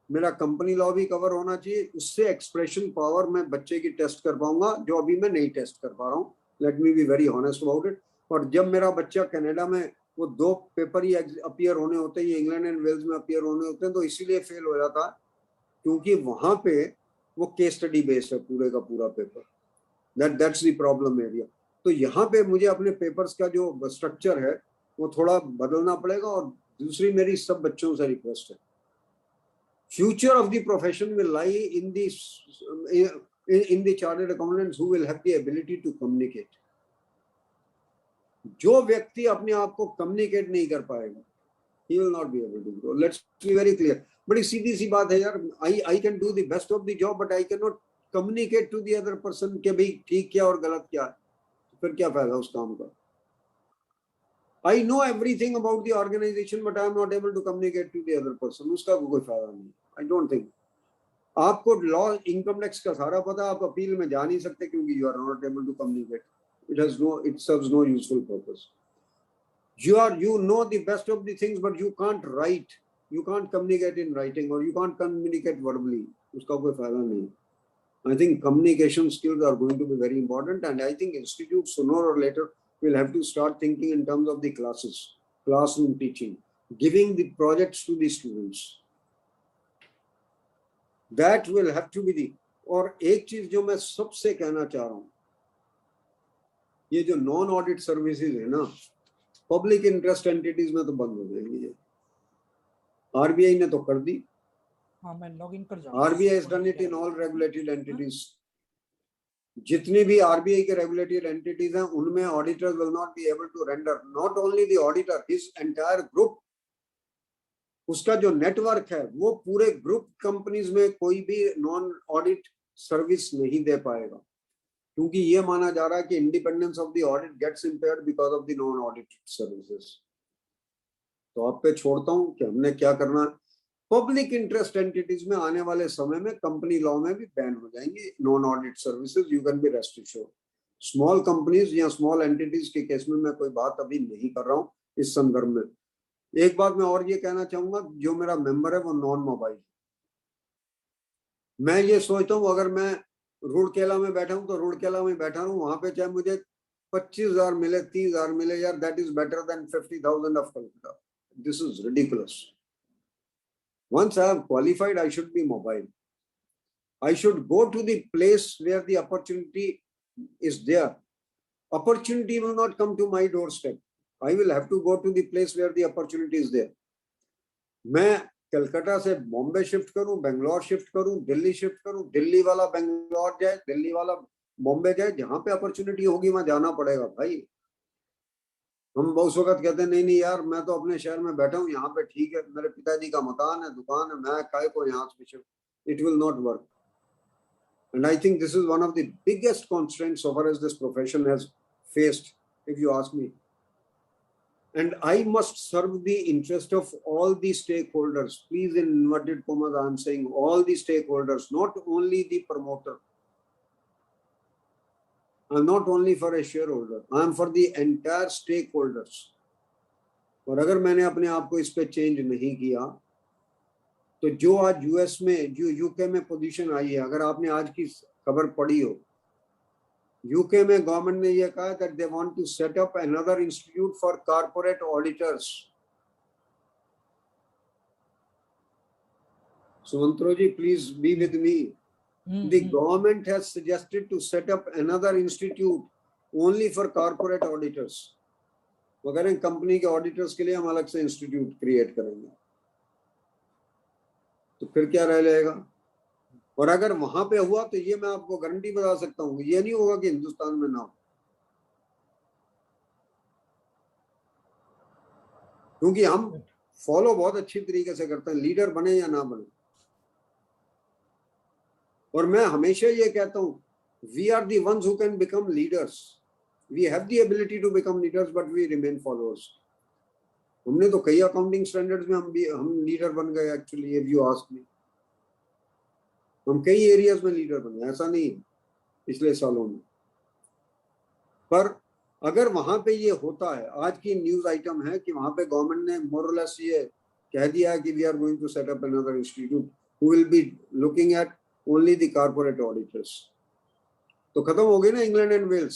मेरा कंपनी लॉ भी कवर होना चाहिए, उससे एक्सप्रेशन पावर मैं बच्चे की टेस्ट कर पाऊंगा, जो अभी मैं नहीं टेस्ट कर पा रहा हूँ। Let me be very honest about it. और जब मेरा बच्चा कनाडा में, वो 2 पेपर ही अपीयर होने होते हैं, ये इंग्लैंड एंड वेल्स में अपीयर होने होते हैं, तो इसीलिए फेल हो जाता है क्योंकि वहां पे वो केस स्टडी बेस्ड है पूरे का पूरा paper. That's the problem area. तो यहाँ पे मुझे अपने पेपर्स का जो स्ट्रक्चर है वो थोड़ा बदलना पड़ेगा। और दूसरी मेरी सब बच्चों से रिक्वेस्ट है, future of the profession will lie in the chartered accountants who will have the ability to communicate. जो व्यक्ति अपने आप को कम्युनिकेट नहीं कर पाएगा, he will not be able to grow. Let's be very clear. बड़ी सीधी सी बात है यार, I can do the best of the job, but I cannot communicate to the other person कि भाई ठीक क्या और गलत क्या है, फिर क्या फायदा उस काम का। I know everything about the organization, but I am not able to communicate to the other person. उसका कोई फायदा नहीं। I don't think. आपको लॉ, इनकम टैक्स का सारा पता, आप अपील में जा नहीं सकते क्योंकि you are not able to communicate. It serves no useful purpose. You know the best of the things, but you can't write. You can't communicate in writing, or you can't communicate verbally. उसका कोई फायदा नहीं। I think communication skills are going to be very important, and I think institutes sooner or later will have to start thinking in terms of the classes, classroom teaching, giving the projects to the students. That will have to be the। और एक चीज जो मैं सबसे कहना चाह रहा हूं, ये जो नॉन ऑडिट सर्विसेज है ना, पब्लिक इंटरेस्ट एंटिटीज में तो बंद हो जाएंगी। RBI ने तो कर दी। हाँ, मैं लॉगिन कर जाऊंगा। RBI has done it in all regulated entities. जितनी भी RBI के regulated entities हैं, उनमें auditors will not be able to render, not only the auditor, his entire group, उसका जो नेटवर्क है वो पूरे ग्रुप कंपनीज में कोई भी नॉन ऑडिट सर्विस नहीं दे पाएगा, क्योंकि ये माना जा रहा है कि independence of the audit gets impaired because of the non audit services. तो आप पे छोड़ता हूं कि हमने क्या करना है। पब्लिक इंटरेस्ट एंटिटीज में आने वाले समय में कंपनी लॉ में भी बैन हो जाएंगी non audit services, you can be rest assured. Small companies या स्मॉल एंटिटीज के केस में मैं कोई बात अभी नहीं कर रहा हूं इस संदर्भ में। एक बात मैं और ये कहना चाहूंगा, जो मेरा मेंबर है वो नॉन मोबाइल। मैं ये सोचता हूँ अगर मैं रूड़केला में बैठा हूँ तो रूड़केला में बैठा हूँ, वहां पे चाहे मुझे 25,000 मिले, 30,000 मिले, यार that is better than 50,000 of Calcutta. This is ridiculous. Once I have qualified, I should be mobile. I should go to the place where the opportunity is there. Opportunity will not come to my doorstep. I will have to go to the place where the opportunity is there. मैं कलकत्ता से बॉम्बे शिफ्ट करूं, बेंगलोर शिफ्ट करूं, दिल्ली शिफ्ट करूं, दिल्ली वाला बेंगलोर जाए, दिल्ली वाला बॉम्बे जाए, जहां पे अपॉर्चुनिटी होगी वहां जाना पड़ेगा भाई। हम बहुत वक्त कहते हैं नहीं यार मैं तो अपने शहर में बैठा हूँ, यहाँ पे ठीक है, मेरे पिताजी का मकान है, दुकान है, मैं काय को यहाँ से shift. It will not work. And I think this is one of the biggest constraints so far as this profession has faced, if you ask me. And I must serve the interest of all the stakeholders. Please, in inverted commas, I am saying all the stakeholders, not only the promoter. I am not only for a shareholder. I am for the entire stakeholders. और अगर मैंने अपने आप को इस पे चेंज नहीं किया तो जो आज यूएस में, जो यूके में पोजीशन आई है, अगर आपने आज की खबर पढ़ी हो, यूके में गवर्नमेंट ने यह कहा that they want to set up another institute for corporate auditors. Sumantroji, please be with me. The government has suggested to set up another institute only for corporate auditors. मगर कंपनी के ऑडिटर्स के लिए हम अलग से इंस्टीट्यूट क्रिएट करेंगे, तो फिर क्या रह जाएगा? और अगर वहां पे हुआ तो ये मैं आपको गारंटी बता सकता हूँ, ये नहीं होगा कि हिंदुस्तान में ना हो, क्योंकि हम फॉलो बहुत अच्छी तरीके से करते हैं, लीडर बने या ना बने. और मैं हमेशा ये कहता हूँ, we are the ones who can become leaders. We have the ability to become leaders but we remain followers. हमने तो कई अकाउंटिंग स्टैंडर्ड्स में हम लीडर बन गए. Actually if you ask me, हम कई एरियाज में लीडर बने, ऐसा नहीं है पिछले सालों में. पर अगर वहां पे ये होता है, आज की न्यूज आइटम है कि वहां पे गवर्नमेंट ने मोर और लेस ये कह दिया है कि we are going to set up another institute who will be looking at only the corporate auditors. तो खत्म हो गई ना इंग्लैंड एंड वेल्स.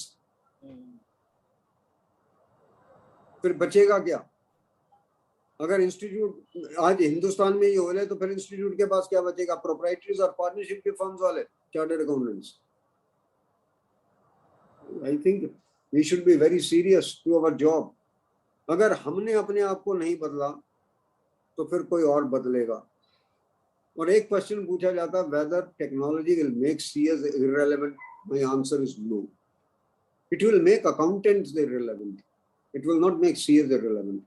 फिर बचेगा क्या? अगर इंस्टीट्यूट आज हिंदुस्तान में ये हो रहा है, तो फिर इंस्टीट्यूट के पास क्या बचेगा? प्रोप्राइटरीज और पार्टनरशिप के फर्म्स वाले chartered accountants. I think we should be very serious to our job. अगर हमने अपने आप को नहीं बदला तो फिर कोई और बदलेगा. और एक क्वेश्चन पूछा जाता है, whether technology will make CS irrelevant. My answer is no. It will make accountants irrelevant, it will not make CS irrelevant.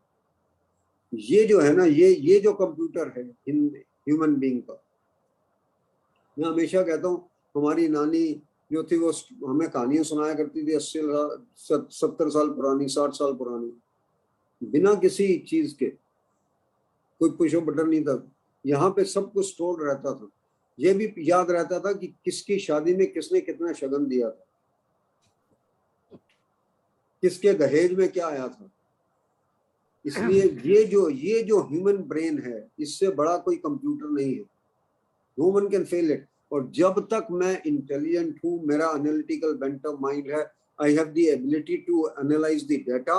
ये जो है ना, ये जो कंप्यूटर है ह्यूमन बीइंग का, मैं हमेशा कहता हूँ, हमारी नानी जो थी वो हमें कहानियां सुनाया करती थी 70 साल पुरानी, 60 साल पुरानी, बिना किसी चीज के. कोई पुश बटन नहीं था, यहाँ पे सब कुछ स्टोर रहता था. ये भी याद रहता था कि किसकी शादी में किसने कितना शगन दिया था, किसके दहेज में क्या आया था. इसलिए ये जो ह्यूमन ब्रेन है, इससे बड़ा कोई कंप्यूटर नहीं है. No one can fail it. और जब तक मैं इंटेलिजेंट हूं, मेरा एनालिटिकल बेंट ऑफ माइंड है, I have the ability to analyse the data,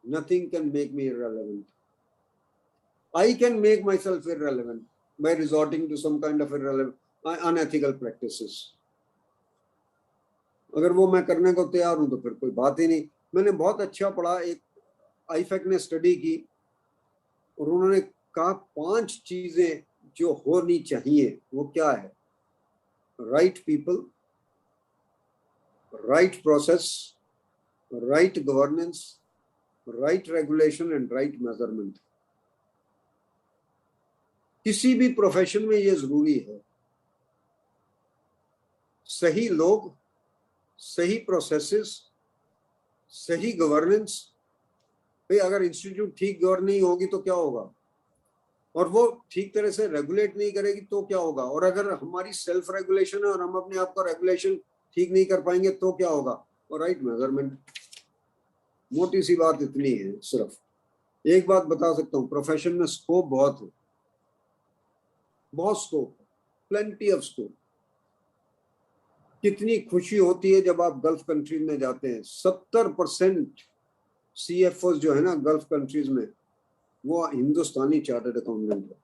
nothing can make me irrelevant. I can make myself irrelevant by resorting to some kind of unethical practices. अगर वो मैं करने को तैयार हूं तो फिर कोई बात ही नहीं. मैंने बहुत अच्छा पढ़ा, एक आईफेक ने स्टडी की और उन्होंने कहा 5 चीजें जो होनी चाहिए, वो क्या है? Right people, right process, right governance, right regulation and right measurement. किसी भी प्रोफेशन में ये जरूरी है. सही लोग, सही प्रोसेसेस, सही गवर्नेंस. भाई अगर इंस्टीट्यूट ठीक गवर्न नहीं होगी तो क्या होगा? और वो ठीक तरह से रेगुलेट नहीं करेगी तो क्या होगा? और अगर हमारी सेल्फ रेगुलेशन है और हम अपने आप को रेगुलेशन ठीक नहीं कर पाएंगे तो क्या होगा? और राइट मेजरमेंट. मोटी सी बात इतनी है. सिर्फ एक बात बता सकता हूँ, प्रोफेशन में स्कोप बहुत है, बहुत स्कोप, प्लेंटी ऑफ स्कोप. कितनी खुशी होती है जब आप गल्फ कंट्रीज में जाते हैं. 70% CFOs जो है ना गल्फ कंट्रीज में, वो हिंदुस्तानी चार्टर्ड अकाउंटेंट है.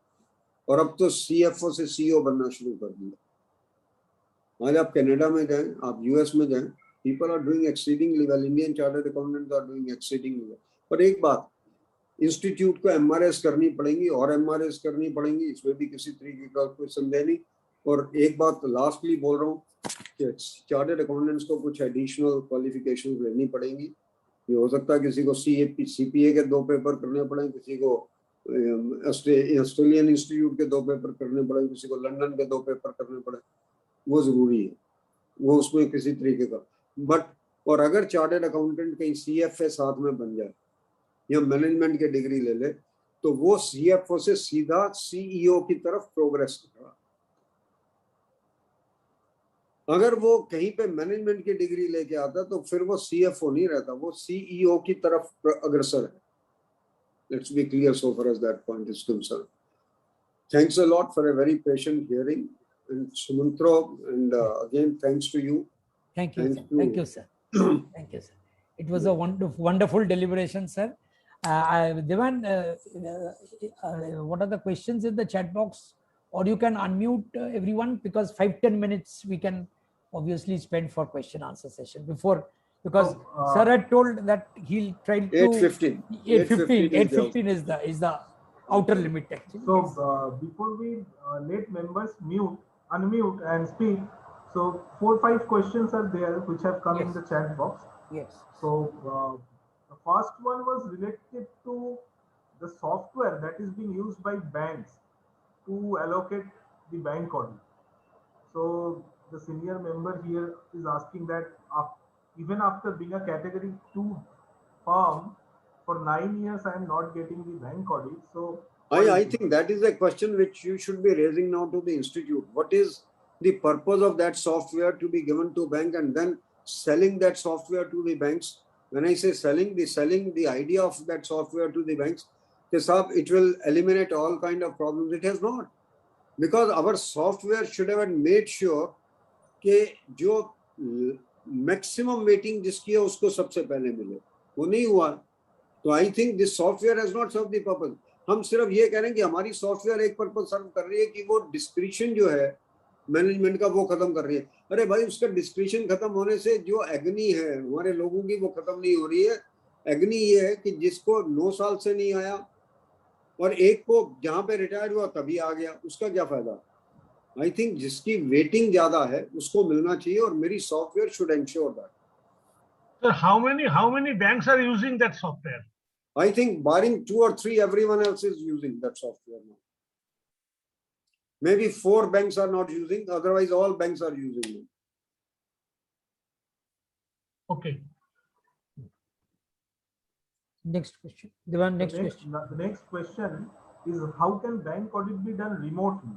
और अब तो CFO से CEO बनना शुरू कर दिया. आज आप कनाडा में जाएं, आप US में जाएं, people are doing exceedingly well. Indian chartered accountants are doing exceedingly well. पर एक बात, इंस्टीट्यूट को MRS करनी पड़ेंगी और MRS करनी पड़ेंगी, इसमें भी किसी तरीके का कोई संदेह नहीं. और एक बात लास्टली बोल रहा हूँ कि चार्टर्ड अकाउंटेंट्स को कुछ एडिशनल क्वालिफिकेशन लेनी पड़ेंगी. ये हो सकता है किसी को CPA के 2 पेपर करने पड़े, किसी को ऑस्ट्रेलियन इंस्टीट्यूट के 2 पेपर करने पड़े, किसी को लंदन के 2 पेपर करने पड़े. वो जरूरी है, वो उसमें किसी तरीके का. बट और अगर चार्टर्ड अकाउंटेंट कहीं CFA साथ में बन जाए या मैनेजमेंट की डिग्री ले ले, तो वो CFO से सीधा CEO की तरफ प्रोग्रेस कर रहा. अगर वो कहीं पे मैनेजमेंट की डिग्री लेके आता तो फिर वो CFO नहीं रहता, वो CEO की तरफ अग्रसर है. Let's be clear so far as that point is concern. Thanks a lot for a very patient hearing. And Sumantro, and again, thanks to you. Thank you, Thank sir. you. Thank you, sir. Thank you, sir. It was a wonderful deliberation, sir. Devan, what are the questions in the chat box? Or you can unmute everyone, because 5-10 minutes we can obviously spend for question answer session before, because sir had told that he'll try to 8:15. 8:15 is the outer limit actually. So before we let members unmute and speak, so 4-5 questions are there which have come in Yes. the chat box. Yes. So the first one was related to the software that is being used by banks to allocate the bank audit. So the senior member here is asking that even after being a category 2 firm for 9 years, I am not getting the bank audit. So I think that is a question which you should be raising now to the institute. What is the purpose of that software to be given to bank and then selling that software to the banks? When I say selling the idea of that software to the banks, it will eliminate all kind of problems. It has not, because our software should have made sure कि जो maximum waiting जिसकी है उसको सबसे पहले मिले, वो नहीं हुआ. तो I think this software has not served the purpose. हम सिर्फ ये कह रहे हैं कि हमारी सॉफ्टवेयर एक पर्पस सर्व कर रही है कि वो डिस्क्रिप्शन जो है मैनेजमेंट का वो खत्म कर रही है. अरे भाई, उसका डिस्क्रिप्शन खत्म होने से जो एग्नी है हमारे लोगों की वो खत्म नहीं हो रही है. एग्नी ये है कि जिसको 9 साल से नहीं आया और एक को जहां पे रिटायर्ड हुआ तभी आ गया, उसका क्या फायदा. आई थिंक जिसकी वेटिंग ज्यादा है उसको मिलना चाहिए और मेरी software should ensure that. So how many banks are using that software? I think barring 2 or 3, everyone else is using that software now. Maybe 4 banks are not using, otherwise all banks are using it. Okay. Next question. Devan, next the question. The next question is, how can bank audit be done remotely?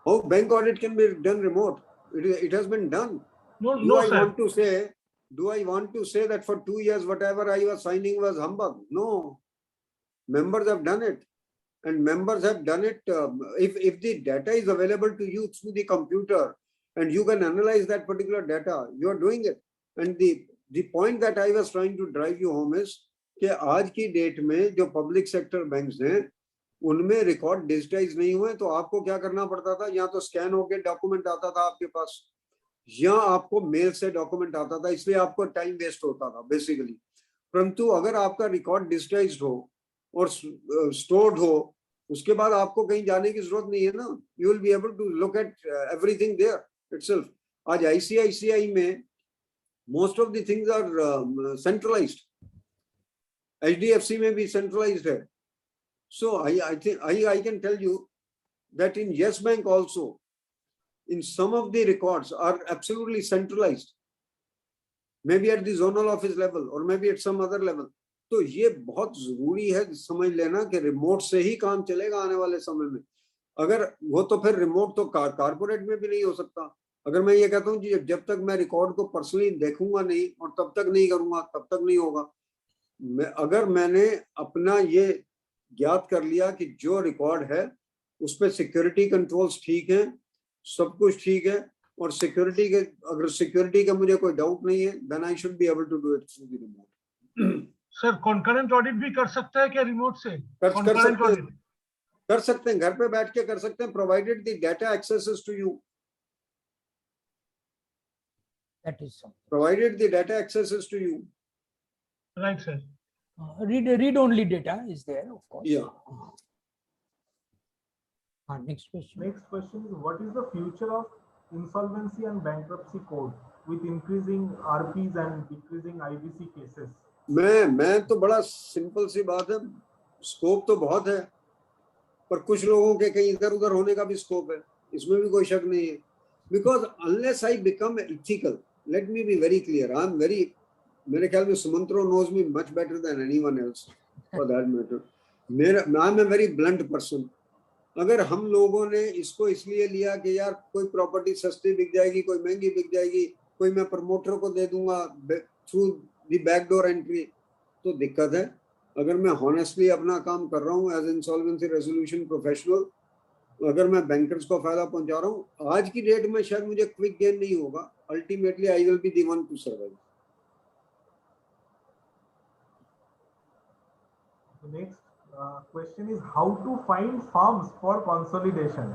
How bank audit can be done remote? It has been done. No, sir. Do I want to say that for 2 years whatever I was signing was humbug? No. Members have done it. And members have done it. If the data is available to you through the computer and you can analyze that particular data, you are doing it. And the point that I was trying to drive you home is कि आज की डेट में जो पब्लिक सेक्टर बैंक्स हैं उनमें रिकॉर्ड डिजिटाइज नहीं हुए, तो आपको क्या करना पड़ता था, या तो स्कैन होकर डॉक्यूमेंट आता था आपके पास, या आपको मेल से डॉक्यूमेंट आता था, इसलिए आपको टाइम वेस्ट होता था बेसिकली. परंतु अगर आपका रिकॉर्ड डिजिटाइज्ड हो और स्टोर्ड हो, उसके बाद आपको कहीं जाने की जरूरत नहीं है ना. You will be able to look at everything there itself. आज आईसीआईसीआई में most of the things are centralised. HDFC में भी सेंट्रलाइज्ड है. So I think I can tell you that in Yes Bank also, in some of the records are absolutely centralized, maybe at the zonal office level or maybe at some other level. तो ये बहुत जरूरी है समझ लेना कि रिमोट से ही काम चलेगा आने वाले समय में. अगर वो तो फिर रिमोट तो कारपोरेट में भी नहीं हो सकता. अगर मैं ये कहता हूँ कि जब तक मैं रिकॉर्ड को पर्सनली देखूंगा नहीं और तब तक नहीं करूंगा तब तक नहीं होगा. अगर मैंने अपना ये ज्ञात कर लिया कि जो रिकॉर्ड है उस पर सिक्योरिटी कंट्रोल्स ठीक है, सब कुछ ठीक है, और अगर सिक्योरिटी का मुझे कोई डाउट नहीं है, then I should be able to do it through the remote. Sir concurrent audit भी कर सकता है क्या रिमोट से? कर सकते हैं, घर पे बैठ के कर सकते हैं, provided the data accesses to you. That is so. Provided the data accesses to you. Right, sir. Read only data is there, of course. Yeah. Next question. Next question is, what is the future of insolvency and bankruptcy code with increasing RPs and decreasing IBC cases? मैं तो बड़ा सिंपल सी बात है, स्कोप तो बहुत है, पर कुछ लोगों के कहीं इधर उधर होने का भी स्कोप है, इसमें भी कोई शक नहीं है. Because unless I become ethical, let me be very clear, मेरे ख्याल में Sumantro knows me much better than anyone else for that matter. I'm a very blunt person. अगर हम लोगों ने इसको इसलिए लिया कि यार कोई प्रॉपर्टी सस्ती बिक जाएगी, कोई महंगी बिक जाएगी, कोई मैं प्रमोटर को दे दूंगा थ्रू द बैकडोर एंट्री, तो दिक्कत है. अगर मैं हॉनेस्टली अपना काम कर रहा हूँ एज इंसॉल्वेंसी रेजोल्यूशन प्रोफेशनल, अगर मैं बैंकर्स को फायदा पहुंचा रहा हूँ, आज की डेट में शायद मुझे क्विक गेन नहीं होगा, ultimately I will be the one two survive. The next question is how to find firms for consolidation.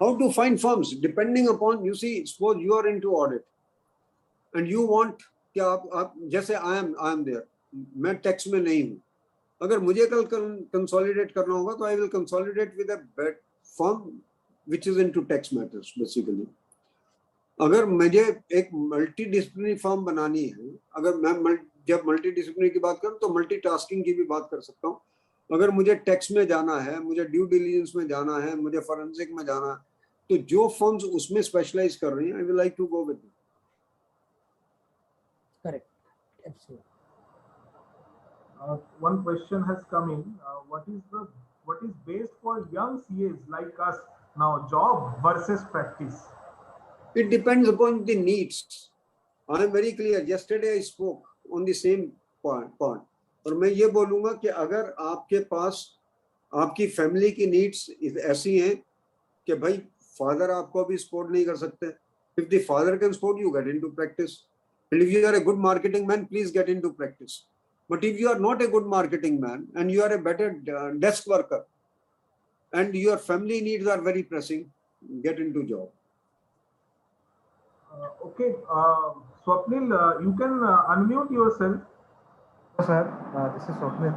How to find firms depending upon, you see, suppose you are into audit and you want कि आप जैसे I am there, मैं टैक्स में नहीं हूँ, अगर मुझे कल कंसोलिडेट करना होगा तो I will consolidate with a firm which is into tax matters basically. अगर मुझे एक मल्टी डिसिप्लिनरी फर्म बनानी है, अगर मैं जब मल्टी डिसिप्लिनरी की बात करूं तो मल्टीटास्किंग की भी बात कर सकता हूं। अगर मुझे टैक्स में जाना है, मुझे ड्यू डिलिजेंस में जाना है, मुझे फॉरेंसिक में जाना है, तो जो फर्म्स उसमें स्पेशलाइज कर रही हैं, I will like to go with them. Correct. Absolutely. One question has come in. What is best for young CAs like us now, job versus practice? It depends upon the needs. I am very clear. Yesterday I spoke on the same point. और मैं ये बोलूँगा कि अगर आपके पास आपकी फैमिली की नीड्स ऐसी हैं कि भाई फादर आपको अभी सपोर्ट नहीं कर सकते, if the father can support you, get into practice. And if you are a good marketing man, please get into practice. But if you are not a good marketing man and you are a better desk worker and your family needs are very pressing, get into job. Okay, Swapnil, you can unmute yourself. Sir this is Swapnil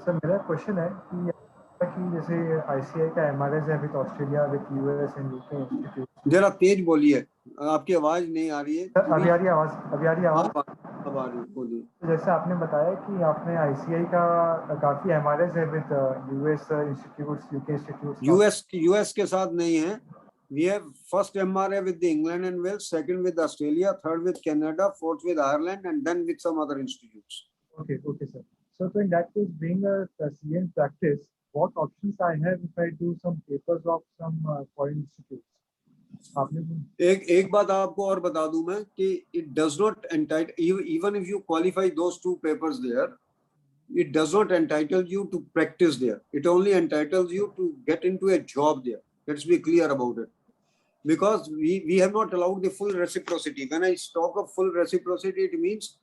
sir. मेरा क्वेश्चन है कि जैसे आईसीआई का एमआरएस है with Australia, with US and UK institute. जरा तेज बोलिए, आपकी आवाज नहीं आ रही है। अभी आ रही है आवाज? अभी आ रही है आवाज? अब आ रही है, बोलिए। जैसे आपने बताया कि आपने आईसीआई का काफी एमआरएस है with US institutes, UK institutes. US के साथ नहीं है। We have first MRA with the England and Wales, second with Australia, third with Canada, fourth with Ireland, and then with some other institutes. Okay, sir. So in that case, being a CA in practice, what options I have if I do some papers of some foreign institutes? आपने एक बात आपको और बता दूं मैं कि it does not entitle, even if you qualify those two papers there, it does not entitle you to practice there. It only entitles you to get into a job there. Let's be clear about it. Because we have not allowed the full reciprocity. When I talk of full reciprocity, it means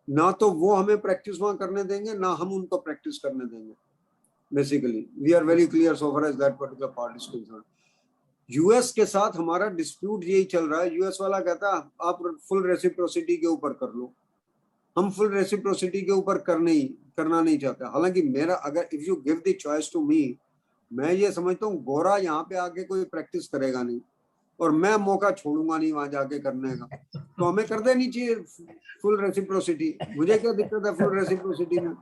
ना तो वो हमें प्रैक्टिस वहां करने देंगे, ना हम उनको प्रैक्टिस करने देंगे। Basically we are very clear so far as that particular part is concern. US के साथ हमारा डिस्प्यूट यही चल रहा है। यूएस वाला कहता है आप फुल रेसिप्रोसिटी के ऊपर कर लो, हम फुल रेसिप्रोसिटी के ऊपर करना नहीं चाहते। हालांकि मेरा, अगर if you give the choice to me, मैं ये समझता हूँ गोरा यहाँ पे आके कोई प्रैक्टिस करेगा नहीं और मैं मौका छोड़ूंगा नहीं वहां जाके करने का, तो हमें कर देनी चाहिए फुल रेसिप्रोसिटी। मुझे क्या दिक्कत है फुल रेसिप्रोसिटी में?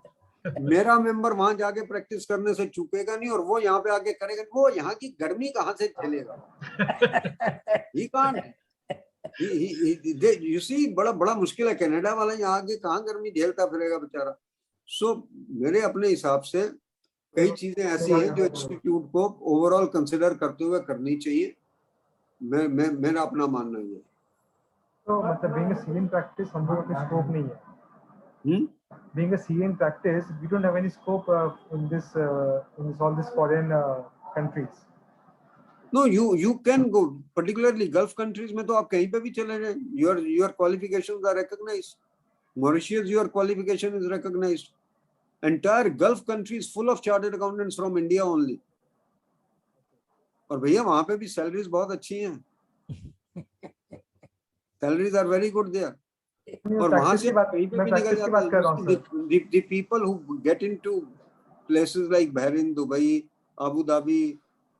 मेरा मेंबर वहां जाके प्रैक्टिस करने से चूकेगा नहीं और वो यहाँ पे आके करेगा। वो यहाँ की गर्मी कहाँ से झेलेगा? ही कांट, यू सी, बड़ा मुश्किल है। कनाडा वाला यहाँ आके कहाँ गर्मी झेलता फिरेगा बेचारा। सो मेरे अपने हिसाब से कई चीजें ऐसी हैं जो इंस्टीट्यूट को ओवरऑल कंसिडर करते हुए करनी चाहिए। मेरा अपना मानना है। तो मतलब being a CA in practice हम लोगों को स्कोप नहीं है। Being a CA in practice, we don't have any scope in all this foreign countries. No, you can go, particularly Gulf countries में तो आप कहीं पे भी चले जाएं, your qualifications are recognized. Mauritius, your qualification is recognized. Entire Gulf countries full of chartered accountants from India only. और भैया वहां पे भी सैलरीज बहुत अच्छी हैं, salaries are very good there. और वहां से कहीं पे भी निकल जाते हैं। The people who get into places like Bahrain, Dubai, Abu Dhabi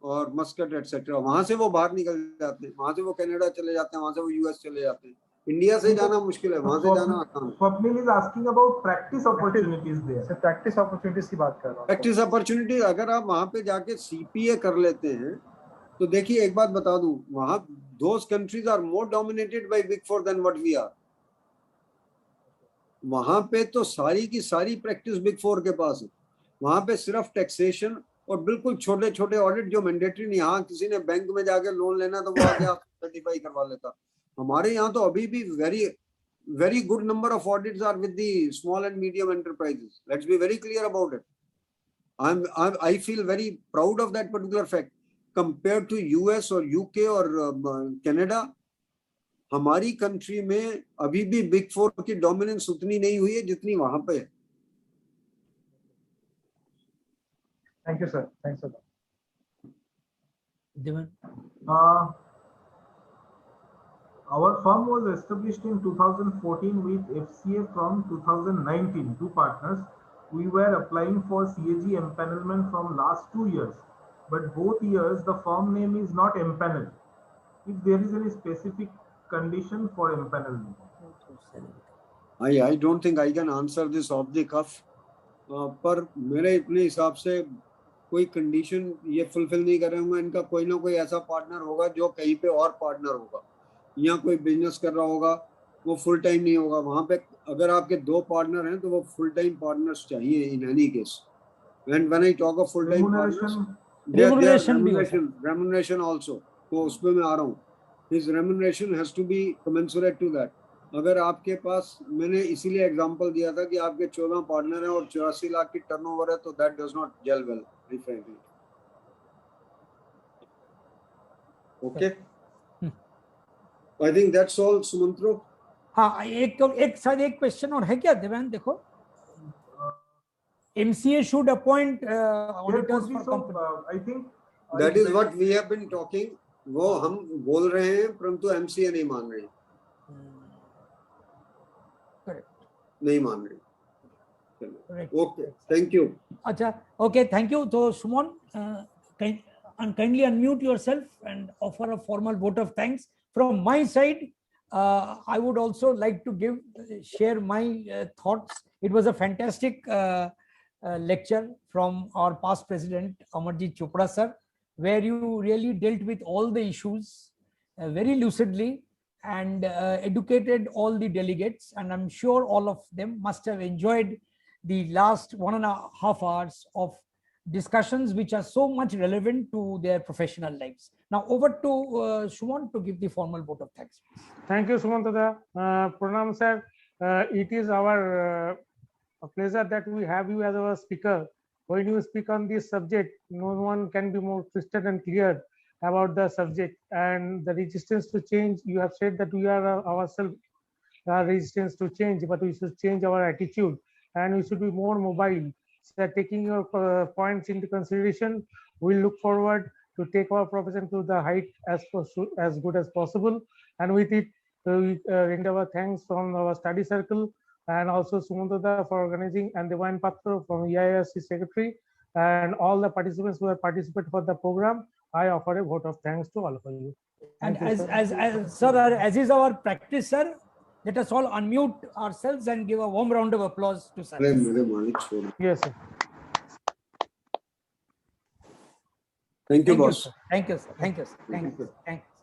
और मस्कट एटसेट्रा, वहां से वो बाहर निकल जाते हैं, वहां से वो कनाडा चले जाते हैं, वहां से वो यूएस चले जाते हैं। इंडिया से जाना मुश्किल है, वहां से जाना आसान। Swapnil is asking about practice opportunities there. Sir practice opportunities की बात कर रहा हूं। प्रैक्टिस अपॉर्चुनिटी, अगर आप वहां पे जाके सीपीए कर लेते हैं तो देखिए एक बात बता दूं, वहां those countries are more dominated by big four than what we are. वहां पे तो सारी की सारी प्रैक्टिस बिग फोर के पास है। वहां पे सिर्फ टैक्सेशन और बिल्कुल छोटे छोटे ऑडिट जो मैंडेटरी नहीं। हाँ, किसी ने बैंक में जाके लोन लेना तो वो आगे आप सर्टिफाई करवा लेता। हमारे यहाँ तो अभी भी very very good number of audits are with the small and medium enterprises. Let's be very clear about it. I feel very proud of that particular fact. Compared to US or UK or Canada, हमारी कंट्री में अभी भी बिग फोर की डोमिनेंस उतनी नहीं हुई है जितनी वहां पे है. Thank you, sir. Thanks a lot. Devan? Our firm was established in 2014 with FCA from 2019, 2 partners. We were applying for CAG empanelment from last 2 years, but both years the firm name is not empaneled. If there is any specific condition for empanelment. I don't think I can answer this off the cuff. पर मेरे इतने हिसाब से कोई कंडीशन ये फुलफिल नहीं कर रहे होंगे. इनका कोई ना कोई ऐसा पार्टनर होगा जो कहीं पे और पार्टनर होगा, या कोई बिजनेस कर रहा होगा, वो फुल टाइम नहीं होगा. वहां पे अगर आपके 2 पार्टनर हैं तो वो फुल टाइम पार्टनर्स चाहिए in any case. And when I talk of full time partners, remuneration also. तो उस पे मैं आ रहा हूँ. His remuneration has to be commensurate to that. अगर आपके पास, मैंने इसीलिए एग्जांपल दिया था कि आपके 14 पार्टनर हैं और 84 लाख की टर्नओवर है, तो that does not gel well, frankly. Okay. I think that's all, Sumantro. हाँ, एक क्वेश्चन और है क्या देवान? देखो, MCA should appoint auditors for company. I think that is what we have been talking. वो हम बोल रहे हैं परंतु MCA नहीं मान रहे. नहीं मान रहे. Okay, thank you. अच्छा, okay, thank you. So Sumon, kindly unmute yourself and offer a formal vote of thanks. From my side, I would also like to share my thoughts. It was a fantastic lecture from our past president, Amarjit Chopra sir, where you really dealt with all the issues very lucidly and educated all the delegates. And I'm sure all of them must have enjoyed the last 1.5 hours of discussions, which are so much relevant to their professional lives. Now over to Sumon to give the formal vote of thanks. Thank you, Sumanta. Pranam sir, it is our pleasure that we have you as our speaker. When you speak on this subject, no one can be more crystal and clear about the subject and the resistance to change. You have said that we are ourselves resistance to change, but we should change our attitude and we should be more mobile. So taking your points into consideration, we look forward to take our profession to the height as good as possible. And with it, we render our thanks from our study circle, and also Sumanta for organizing, and Devan Patra from EISC secretary, and all the participants who have participated for the program. I offer a vote of thanks to all of you. And as is our practice, sir, let us all unmute ourselves and give a warm round of applause to sir. Yes, sir. Thank you, boss. Thank you, sir. Thank you, sir. Thank you. Thank you.